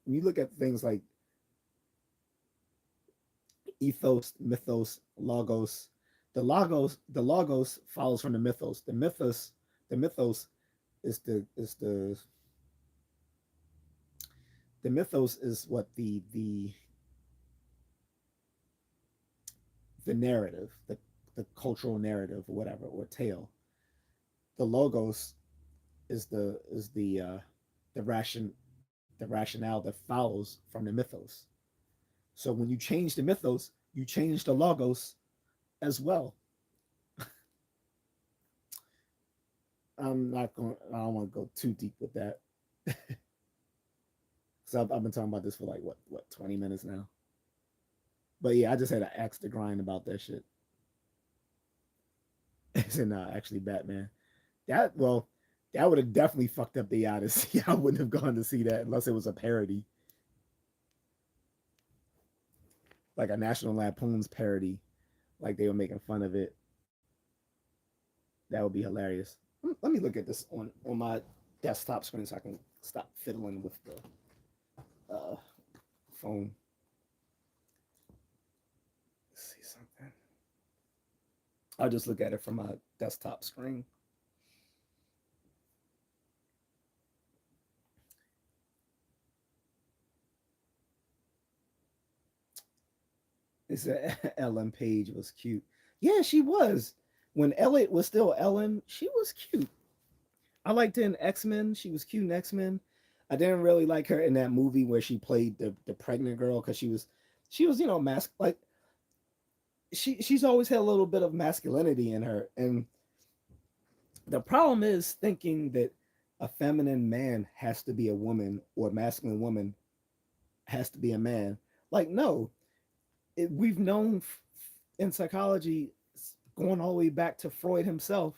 when you look at things like ethos, mythos, logos, the logos follows from the mythos. The mythos is the mythos is what the narrative, the cultural narrative or whatever, or tale. The logos is the the rationale that follows from the mythos. So when you change the mythos, you change the logos as well. I'm not going. I don't want to go too deep with that. So I've been talking about this for like what 20 minutes now. But yeah, I just had to axe the grind about that shit. It's in actually Batman. That well, that would have definitely fucked up the Odyssey. I wouldn't have gone to see that unless it was a parody, like a National Lampoon's parody, like they were making fun of it. That would be hilarious. Let me look at this on my desktop screen so I can stop fiddling with the phone. Let's see something. I'll just look at it from my desktop screen. It said Ellen Page was cute. Yeah, she was. When Elliot was still Ellen, she was cute. I liked her in X-Men. She was cute in X-Men. I didn't really like her in that movie where she played the pregnant girl because she was like she's always had a little bit of masculinity in her, and the problem is thinking that a feminine man has to be a woman or a masculine woman has to be a man. Like no, we've known in psychology going all the way back to Freud himself.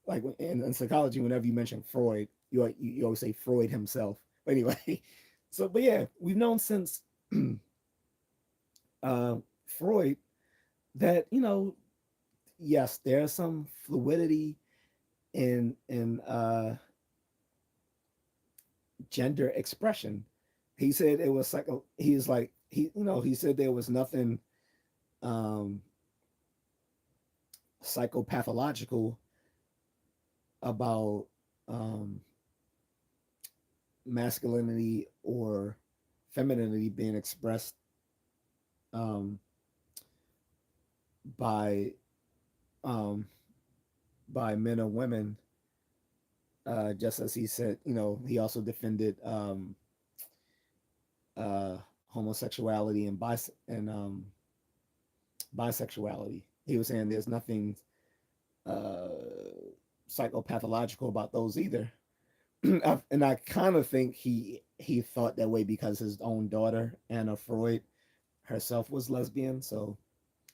Like in psychology, whenever you mention Freud, you always say Freud himself. But anyway, so but yeah, we've known since uh, Freud that yes, there's some fluidity in gender expression. He said it was like he's like he said there was nothing um, psychopathological about um, masculinity or femininity being expressed um, by um, by men or women. Just as he said, he also defended uh, homosexuality and bisexuality. He was saying there's nothing uh, psychopathological about those either. And I kind of think he thought that way because his own daughter Anna Freud herself was lesbian. So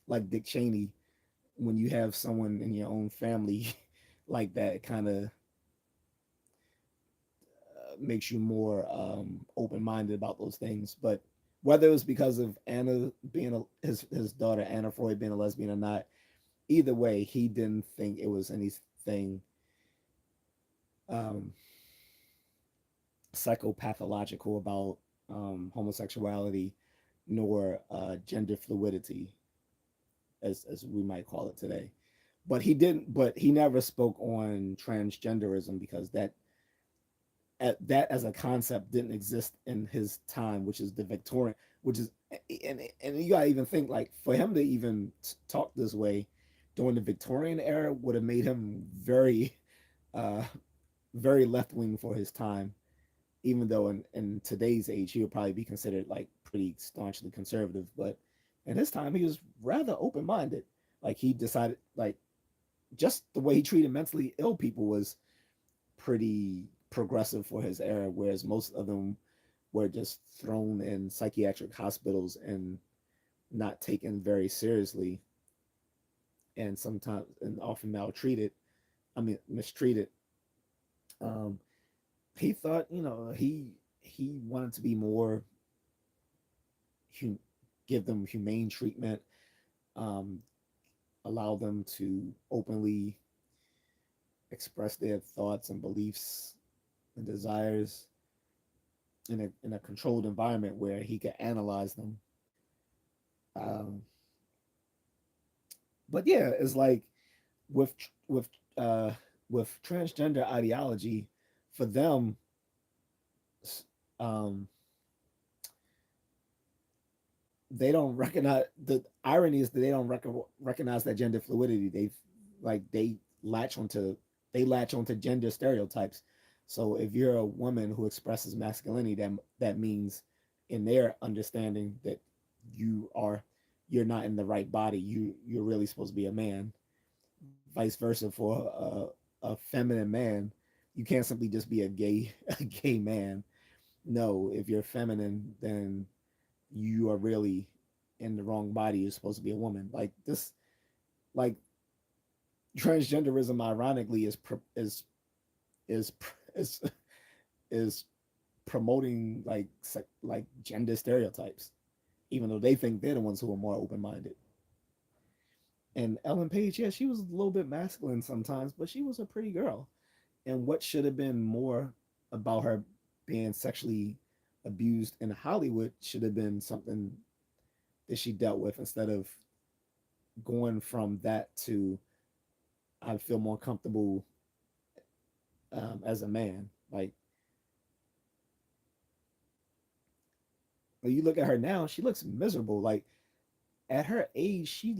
like Dick Cheney, when you have someone in your own family like that, it kind of makes you more open minded about those things. But whether it was because of Anna being his daughter Anna Freud being a lesbian or not, either way, he didn't think it was anything um, psychopathological about homosexuality nor gender fluidity, as we might call it today. But he didn't. But he never spoke on transgenderism because that as a concept didn't exist in his time, which is the Victorian, which is and you gotta even think like for him to even talk this way during the Victorian era would have made him uh very left wing for his time, even though in today's age he would probably be considered like pretty staunchly conservative, but in his time he was rather open minded. Like he decided like just the way he treated mentally ill people was pretty progressive for his era, whereas most of them were just thrown in psychiatric hospitals and not taken very seriously, and sometimes and often maltreated. I mean, mistreated. Um, he thought, he wanted to be more, hum- give them humane treatment, um, allow them to openly express their thoughts and beliefs and desires in a controlled environment where he could analyze them. Um, but yeah, it's like with with uh, with transgender ideology, for them, um, they don't recognize the irony is that they don't recognize that gender fluidity. They latch onto they latch onto gender stereotypes. So if you're a woman who expresses masculinity, that means in their understanding that you are you're not in the right body. You're really supposed to be a man. Vice versa for a feminine man, you can't simply just be a gay a gay man. No, if you're feminine, then you are really in the wrong body. You're supposed to be a woman. Like transgenderism, ironically, is is is promoting like gender stereotypes, even though they think they're the ones who are more open minded. And Ellen Page, yeah, she was a little bit masculine sometimes, but she was a pretty girl. And what should have been more about her being sexually abused in Hollywood should have been something that she dealt with instead of going from that to I feel more comfortable as a man. Like when you look at her now, she looks miserable. Like at her age, she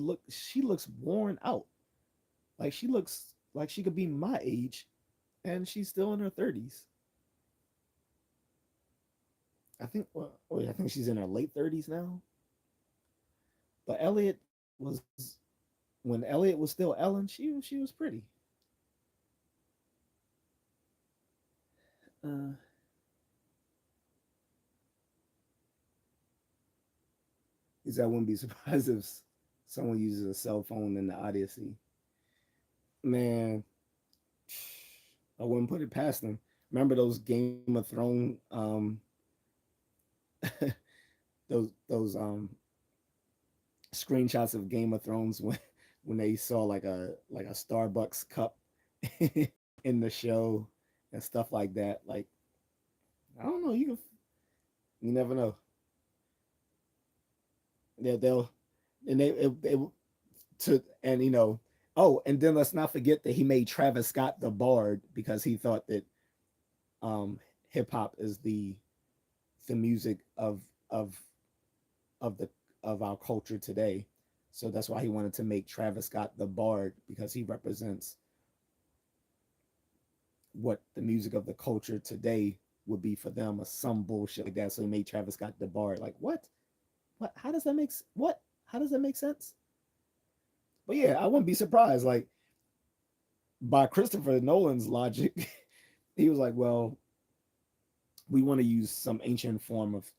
looks worn out. Like she looks like she could be my age, and she's still in her 30s. I think she's in her late 30s now. But Elliot was when Elliot was still Ellen, she was pretty. Uh, is I wouldn't be surprised if someone uses a cell phone in the Odyssey. Man, I wouldn't put it past them. Remember those Game of Thrones those screenshots of Game of Thrones when they saw like a Starbucks cup in the show and stuff like that. Like I don't know, you never know. They'll and they to and you know and then let's not forget that he made Travis Scott the Bard because he thought that hip hop is the music of of the of our culture today. So that's why he wanted to make Travis Scott the Bard because he represents what the music of the culture today would be for them or some bullshit like that. So he made Travis Scott the Bard. Like what? What? How does that make what? How does that make sense? But yeah, I wouldn't be surprised. Like by Christopher Nolan's logic, he was like, well, we want to use some ancient form of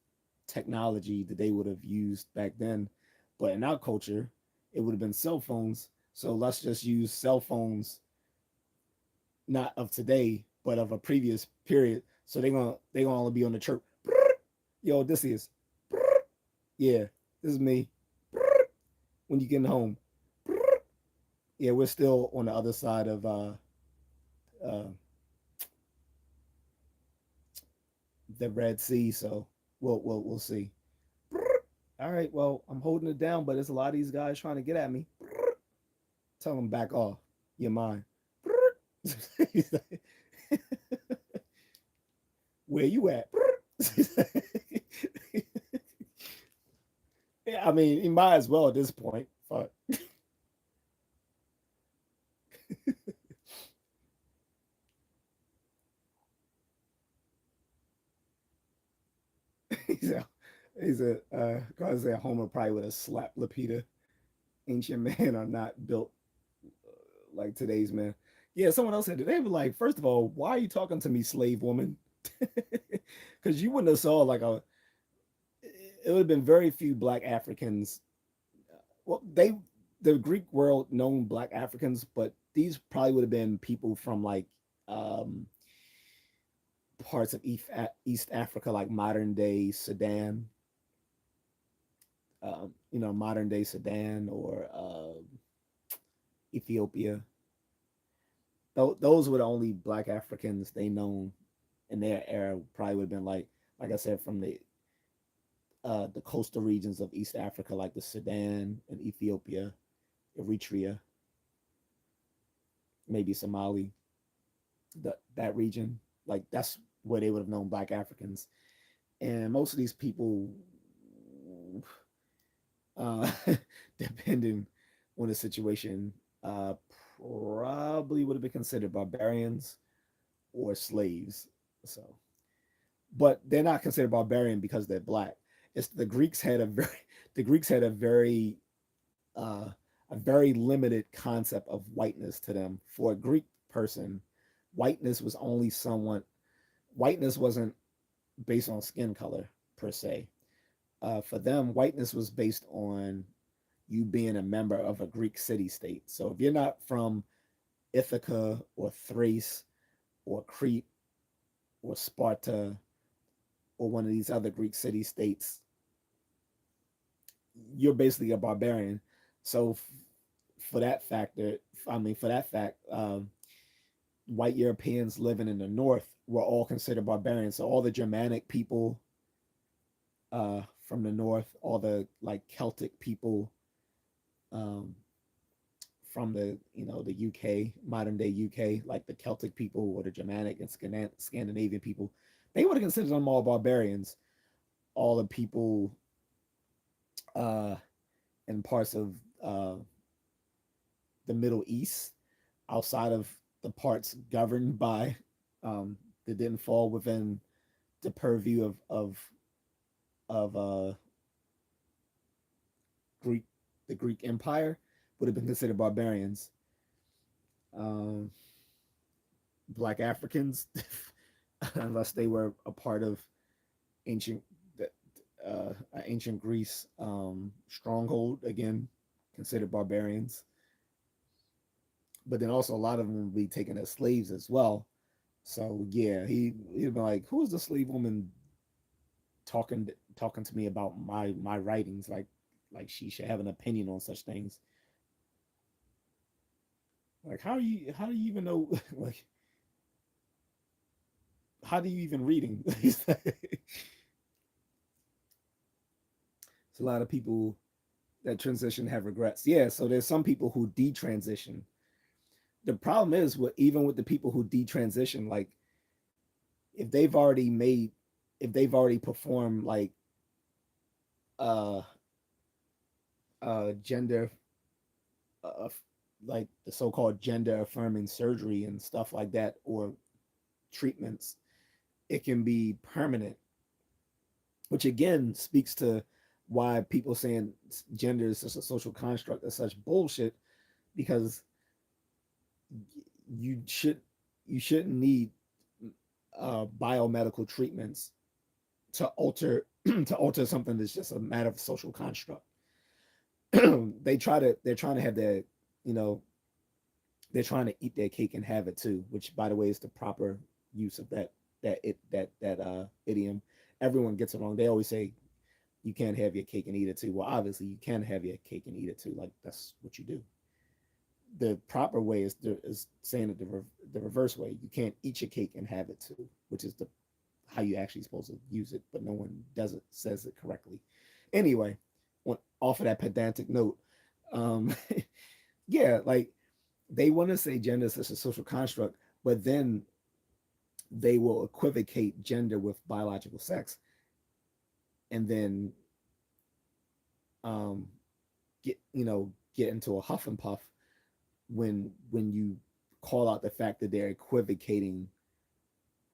technology that they would have used back then. But in our culture, it would have been cell phones. So let's just use cell phones, not of today, but of a previous period. So they're gonna only be on the chirp. Yo, this is yeah, this is me. When you getting home, yeah, we're still on the other side of uh, the Red Sea, so we'll see. All right, well, I'm holding it down, but there's a lot of these guys trying to get at me. Tell them back off. You're mine. Where you at? Yeah, I mean, he might as well at this point. Fuck. he's a, cause that Homer probably would have slapped Lapita. Ancient men are not built like today's men. Yeah, someone else said it. They were like, first of all, why are you talking to me, slave woman? Because you wouldn't have saw like a. It would have been very few Black Africans. Well, the Greek world known Black Africans, but these probably would have been people from like um, parts of East Africa, like modern day Sudan. Modern day Sudan or Ethiopia. Those were the only black Africans they known in their era. Probably would have been like I said, from the coastal regions of East Africa, like the Sudan and Ethiopia, Eritrea, maybe Somali, that region. Like that's where they would have known black Africans. And most of these people, uh, depending on the situation, uh, probably would have been considered barbarians or slaves. So, but they're not considered barbarian because they're black. It's the Greeks had a very the Greeks had uh, a very limited concept of whiteness to them. For a Greek person, whiteness was only someone. Whiteness wasn't based on skin color per se. For them, whiteness was based on you being a member of a Greek city state. So if you're not from Ithaca or Thrace or Crete or Sparta or one of these other Greek city states, you're basically a barbarian. So for that factor, I mean, for that fact, white Europeans living in the north were all considered barbarians. So all the Germanic people from the north, all the like Celtic people um, from the UK, modern day UK, like the Celtic people or the Germanic and Scandinavian people, they would have considered them all barbarians. All the people uh, in parts of uh, the Middle East, outside of the parts governed by that didn't fall within the purview of Greek the Greek Empire, would have been considered barbarians. Um, Black Africans, unless they were a part of ancient ancient Greece stronghold, again considered barbarians. But then also a lot of them would be taken as slaves as well. So yeah, he'd be like, "Who is the slave woman talking to me about my writings? Like she should have an opinion on such things. Like how do you even know like how do you even reading?" It's a lot of people that transition have regrets. Yeah, so there's some people who detransition. The problem is even with the people who detransition, like if they've already made if they've already performed like uh gender uh like the so-called gender affirming surgery and stuff like that or treatments, it can be permanent, which again speaks to why people saying gender is just a social construct is such bullshit, because you should you shouldn't need biomedical treatments to alter to alter something that's just a matter of social construct. They're trying to have their you know they're trying to eat their cake and have it too, which by the way is the proper use of that idiom. Everyone gets it wrong. They always say you can't have your cake and eat it too. Well, obviously you can have your cake and eat it too. Like that's what you do. The proper way is saying it the reverse way. You can't eat your cake and have it too, which is the how you actually supposed to use it, but no one does it says it correctly. Anyway, off of that pedantic note, um, yeah, like they want to say gender is such a social construct, but then they will equivocate gender with biological sex, and then um, get into a huff and puff when you call out the fact that they're equivocating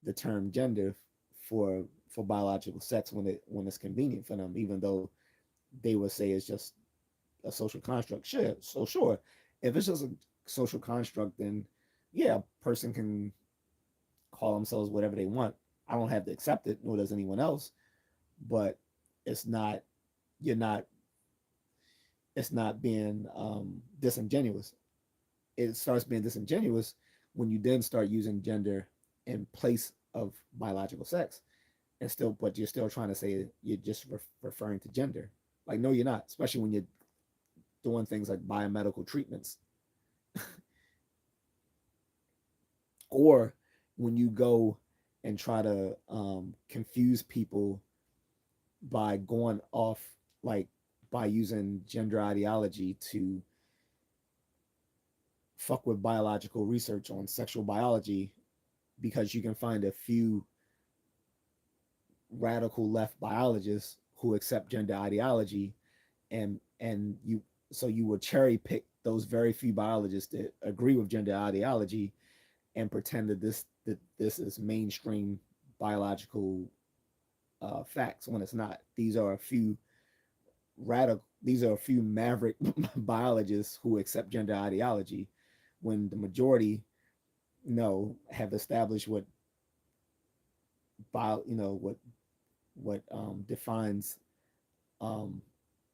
the term gender for biological sex when it's convenient for them, even though they would say it's just a social construct. Sure, so sure, if it's just a social construct, then yeah, a person can call themselves whatever they want. I don't have to accept it, nor does anyone else. But it's not you're not it's not being disingenuous. It starts being disingenuous when you then start using gender in place of biological sex, and still, but you're still trying to say you're just referring to gender. Like, no, you're not. Especially when you're doing things like biomedical treatments. Or when you go and try to confuse people by going off, like by using gender ideology to fuck with biological research on sexual biology, because you can find a few radical left biologists who accept gender ideology, and you, so you would cherry pick those very few biologists that agree with gender ideology and pretend that this is mainstream biological facts when it's not. These are a few maverick biologists who accept gender ideology, when the majority no have established what bio you know what defines um,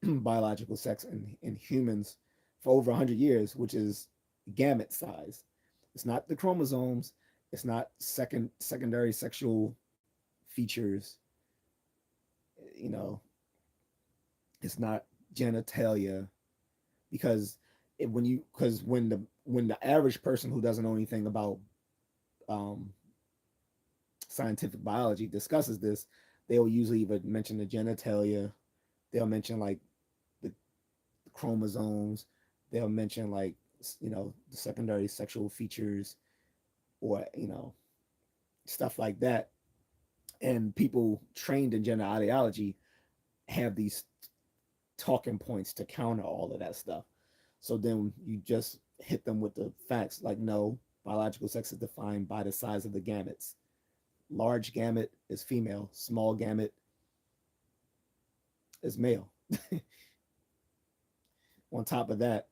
biological sex in humans for over 100 years, which is gamete size. It's not the chromosomes. It's not secondary sexual features. You know, it's not genitalia, because when the average person who doesn't know anything about um, scientific biology discusses this, they will usually even mention the genitalia. They'll mention like the chromosomes. They'll mention like the secondary sexual features, or stuff like that. And people trained in gender ideology have these talking points to counter all of that stuff. So then you just hit them with the facts, like, no, biological sex is defined by the size of the gametes. Large gamete is female, small gamete is male. On top of that,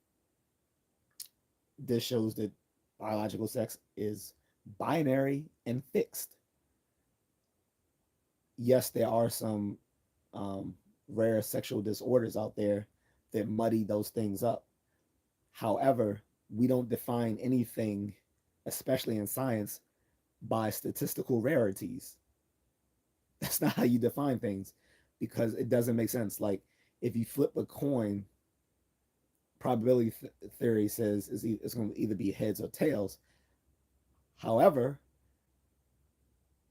this shows that biological sex is binary and fixed. Yes, there are some um, rare sexual disorders out there that muddy those things up. However, we don't define anything, especially in science, by statistical rarities. That's not how you define things, because it doesn't make sense. Like, if you flip a coin, probability theory says it's going to either be heads or tails. However,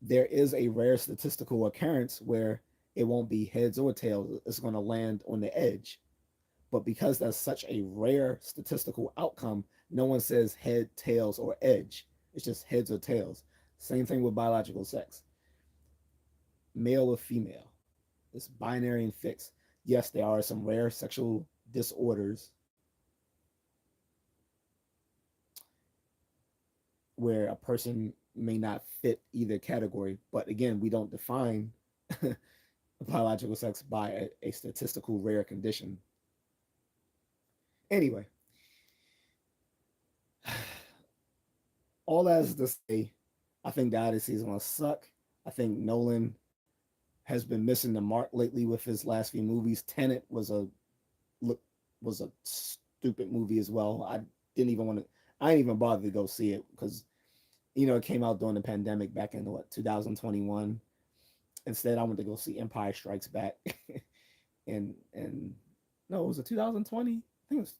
there is a rare statistical occurrence where it won't be heads or tails. It's going to land on the edge. But because that's such a rare statistical outcome, no one says head, tails, or edge. It's just heads or tails. Same thing with biological sex, male or female. It's binary and fixed. Yes, there are some rare sexual disorders where a person may not fit either category, but again, we don't define biological sex by a statistical rare condition. Anyway, all that is to say, I think the Odyssey is going to suck. I think Nolan has been missing the mark lately with his last few movies. Tenet was a stupid movie as well. Didn't even want to. I didn't even bother to go see it because it came out during the pandemic back in what 2021. Instead, I went to go see Empire Strikes Back, and no, it was a 2020. I think it was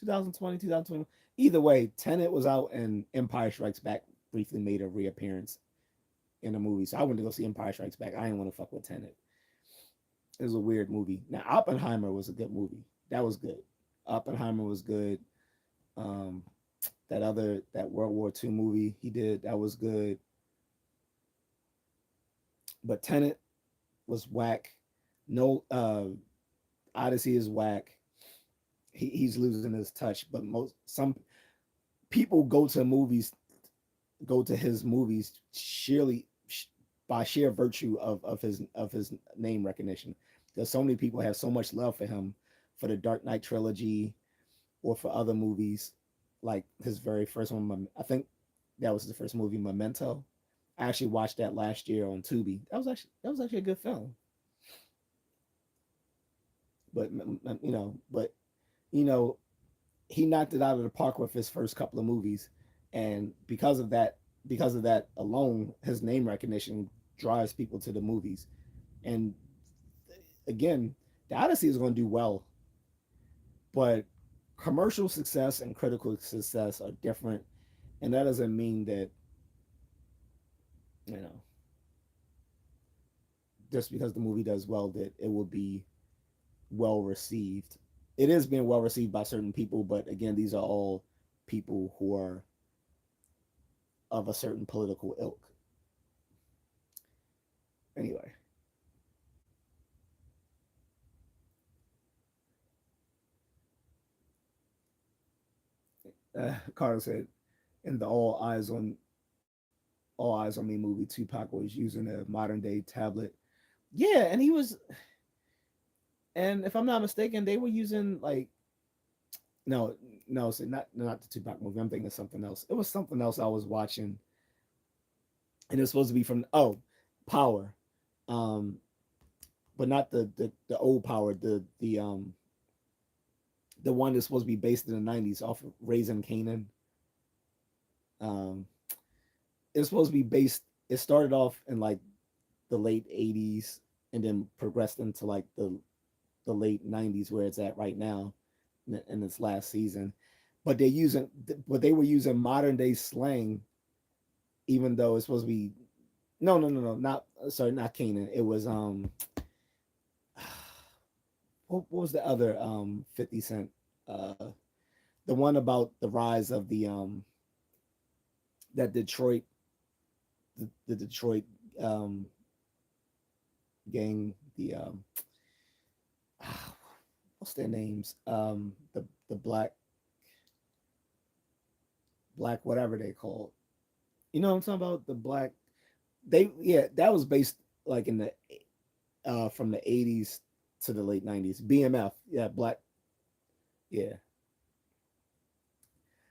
2020, 2021. Either way, Tenet was out and Empire Strikes Back briefly made a reappearance in a movie. So I went to go see Empire Strikes Back. I didn't want to fuck with Tenet. It was a weird movie. Now Oppenheimer was a good movie. That was good. Oppenheimer was good. Um, that World War II movie he did, that was good. But Tenet was whack. No, Odyssey is whack. He's losing his touch. But some people go to his movies sheerly by sheer virtue of his name recognition. Because so many people have so much love for him for the Dark Knight trilogy or for other movies, like his very first one. I think that was the first movie, Memento. I actually watched that last year on Tubi. That was actually a good film. But but you know, he knocked it out of the park with his first couple of movies, and because of that alone, his name recognition drives people to the movies. And again, the Odyssey is going to do well, but commercial success and critical success are different, and that doesn't mean that you know just because the movie does well that it will be well received. It is being well received by certain people, but again, these are all people who are of a certain political ilk. Anyway, Carter said in the All Eyes on Me movie, Tupac was using a modern day tablet. Yeah, and he was, and if I'm not mistaken, they were using like no, no, so not the Tupac movie. I'm thinking of something else. It was something else I was watching, and it's supposed to be from Power, um, but not the old Power, the one that's supposed to be based in the '90s off of Raising Canaan. Um, it's supposed to be based. It started off in like the late '80s and then progressed into like the late '90s where it's at right now in its last season. But they were using modern day slang, even though it's supposed to be no, not sorry, not Canaan. It was what was the other 50 Cent the one about the rise of the that Detroit the Detroit um gang the what's their names the black whatever they called. You know what I'm talking about? The black they yeah that was based like in the from the '80s to the late '90s. BMF, yeah, black, yeah,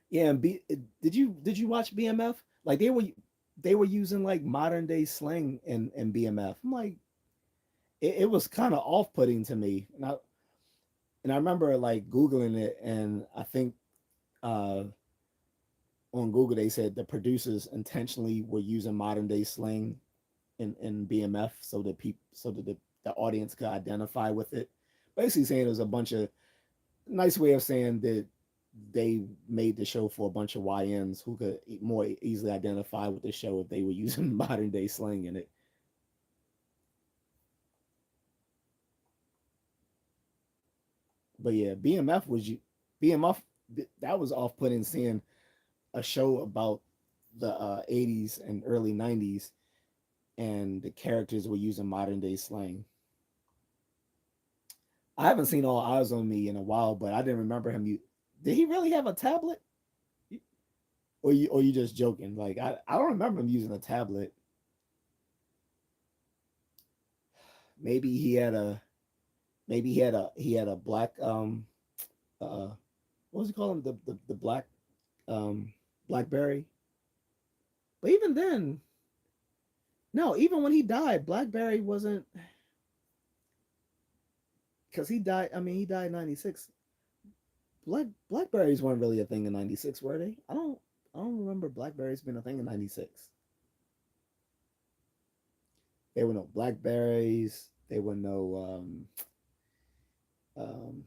yeah. And did you watch BMF? Like they were using like modern day slang in BMF. I'm like it was kind of off putting to me, and I remember like googling it, and I think uh, on Google they said the producers intentionally were using modern day slang in BMF so that the audience could identify with it. Basically saying it was a bunch of nice way of saying that they made the show for a bunch of YNs who could more easily identify with the show if they were using modern day slang in it. But yeah, BMF that was off putting seeing a show about the '80s and early '90s and the characters were using modern day slang. I haven't seen All Eyes on Me in a while, but I didn't remember him. Did he really have a tablet? Or you just joking? Like I don't remember him using a tablet. Maybe he had a maybe he had a black what was he calling the black um Blackberry. But even then, no, even when he died, Blackberry wasn't because he died. I mean, he died in '96. Blackberries weren't really a thing in '96, were they? I don't remember Blackberries being a thing in '96. There were no Blackberries. There were no um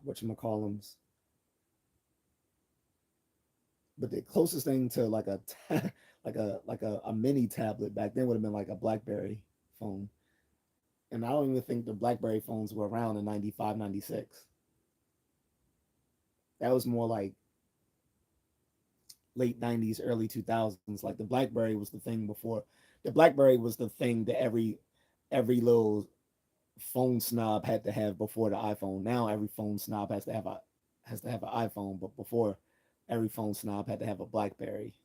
whatchamacallums. But the closest thing to like a mini tablet back then would have been like a BlackBerry phone. And I don't even think the BlackBerry phones were around in '95, '96. That was more like late '90s, early 2000s. Like the BlackBerry was the thing before. The BlackBerry was the thing that every little phone snob had to have before the iPhone. Now every phone snob has to have an iPhone, but before every phone snob had to have a BlackBerry.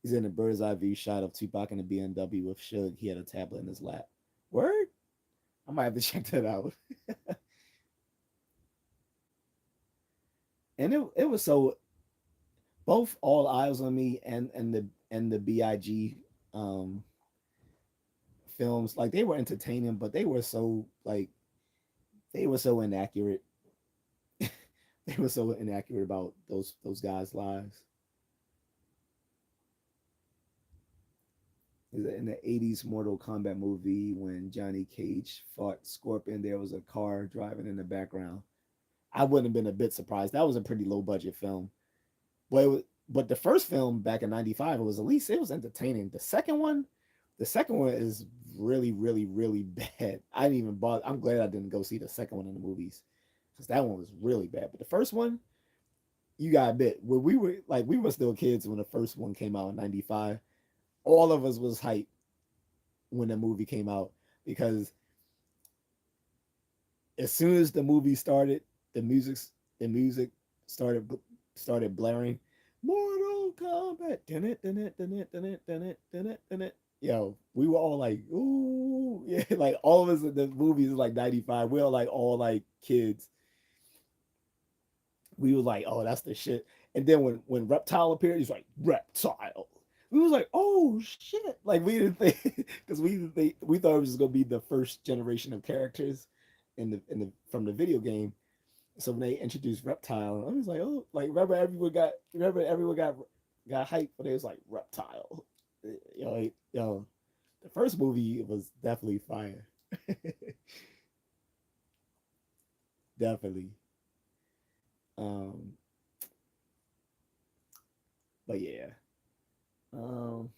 He's in a bird's eye view shot of Tupac in a BMW with Suge. He had a tablet in his lap. Word? I might have to check that out. And it was so both All Eyes on Me and the Big um films like they were entertaining, but they were so inaccurate. They were so inaccurate about those guys' lives. In the '80s Mortal Kombat movie when Johnny Cage fought Scorpion, there was a car driving in the background. I wouldn't have been a bit surprised. That was a pretty low budget film. But but the first film back in '95, it was at least it was entertaining. The second one is really, really, really bad. I didn't even bother. I'm glad I didn't go see the second one in the movies because that one was really bad. But the first one, you got a bit. When we were still kids when the first one came out in '95. All of us was hyped when the movie came out because as soon as the movie started, the music the music started started blaring. Mortal Kombat. Dun it, dun it, dun it, dun it, dun it, dun it, dun it. Yo, we were all like, ooh, yeah, like all of us in the movies is like '95. We were like all like kids. We were like, oh, that's the shit. And then when Reptile appeared, he's like, Reptile. We was like, oh shit! Like we didn't think because we thought it was just gonna be the first generation of characters in the from the video game. So when they introduced Reptile, I was like, oh, like remember everyone got hyped, but it was like Reptile. Yo, the first movie was definitely fire, definitely. Um, but yeah, um,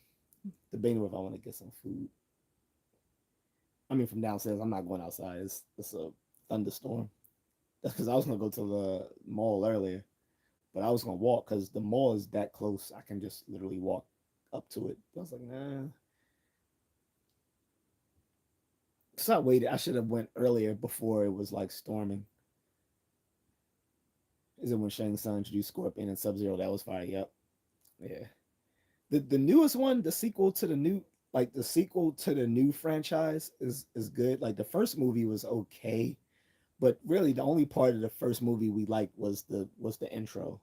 debating if I want to get some food. I mean, from downstairs, I'm not going outside. It's a thunderstorm. That's because I was gonna go to the mall earlier, but I was gonna walk because the mall is that close. I can just literally walk up to it. I was like, nah. So I waited. I should have went earlier before it was like storming. Is it when Shang Tsung introduced Scorpion and Sub Zero? That was fire. Yep. Yeah. The newest one, the sequel to the new the sequel to the new franchise is good. Like the first movie was okay, but really the only part of the first movie we liked was the intro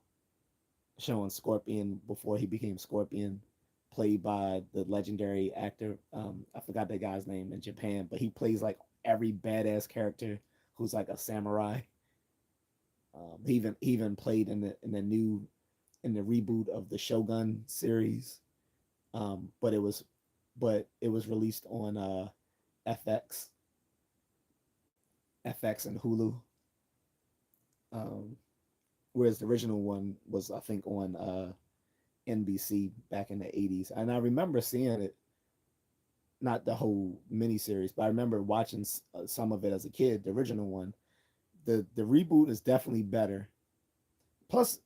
showing Scorpion before he became Scorpion, played by the legendary actor. I forgot that guy's name in Japan, but he plays like every badass character who's like a samurai. He even played in the new in the reboot of the Shogun series. But it was released on FX, FX and Hulu. Um, Whereas the original one was I think on NBC back in the '80s, and I remember seeing it, not the whole miniseries, but I remember watching some of it as a kid. The original one, the reboot is definitely better. Plus,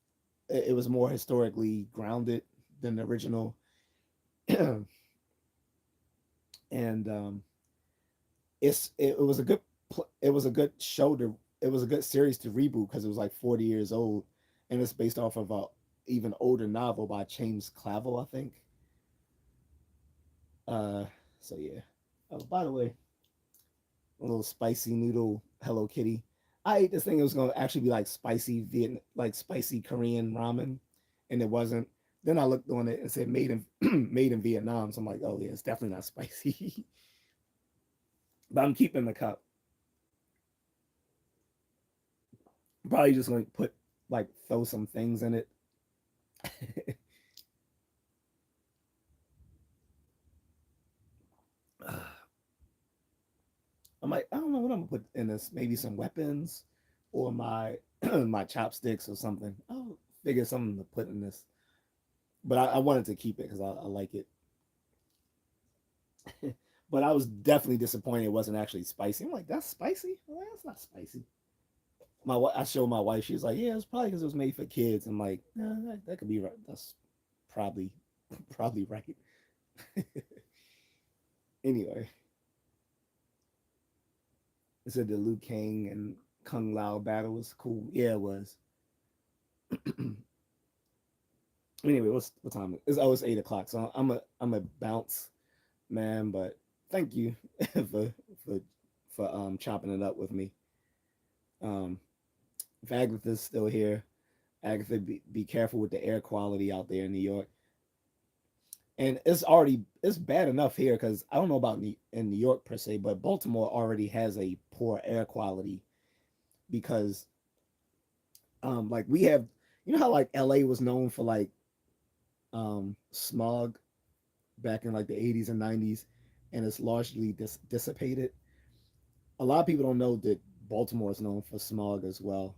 it was more historically grounded than the original, and it was a good it was a good show to it was a good series to reboot because it was like 40 years old, and it's based off of a even older novel by James Clavell, I think. Uh, so yeah. Oh, by the way, a little spicy noodle Hello Kitty. I ate this thing. It was gonna actually be like spicy like spicy Korean ramen, and it wasn't. Then I looked on it and said made in made in Vietnam. So I'm like, oh yeah, it's definitely not spicy. But I'm keeping the cup. Probably just gonna put like throw some things in it. I don't know what I'm gonna put in this. Maybe some weapons or my my chopsticks or something. I'll figure something to put in this. But I wanted to keep it because I like it. But I was definitely disappointed it wasn't actually spicy. I'm like, that's spicy? I'm like, that's not spicy. I showed my wife. She was like, yeah, it's probably because it was made for kids. I'm like, nah, that could be right. That's probably probably right. Anyway, it said the Liu Kang and Kung Lao battle was cool. Yeah, it was. Anyway, what time? It's 8 o'clock. So I'm a bounce, man. But thank you for for chopping it up with me. Um, if Agatha's still here, Agatha, be careful with the air quality out there in New York. And it's bad enough here because I don't know about in New York per se, but Baltimore already has a poor air quality because like we have, you know how like LA was known for like smog. back in like the 80s and 90s, and it's largely dissipated. A lot of people don't know that Baltimore is known for smog as well,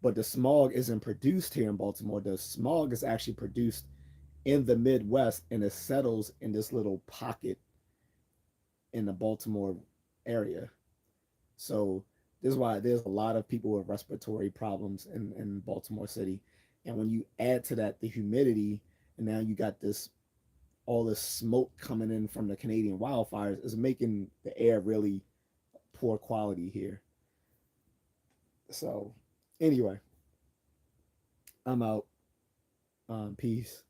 but the smog isn't produced here in Baltimore. The smog is actually produced in the Midwest, and it settles in this little pocket in the Baltimore area. So this is why there's a lot of people with respiratory problems in Baltimore City. And when you add to that the humidity, and now you got this all this smoke coming in from the Canadian wildfires, is making the air really poor quality here. So anyway, I'm out. Peace.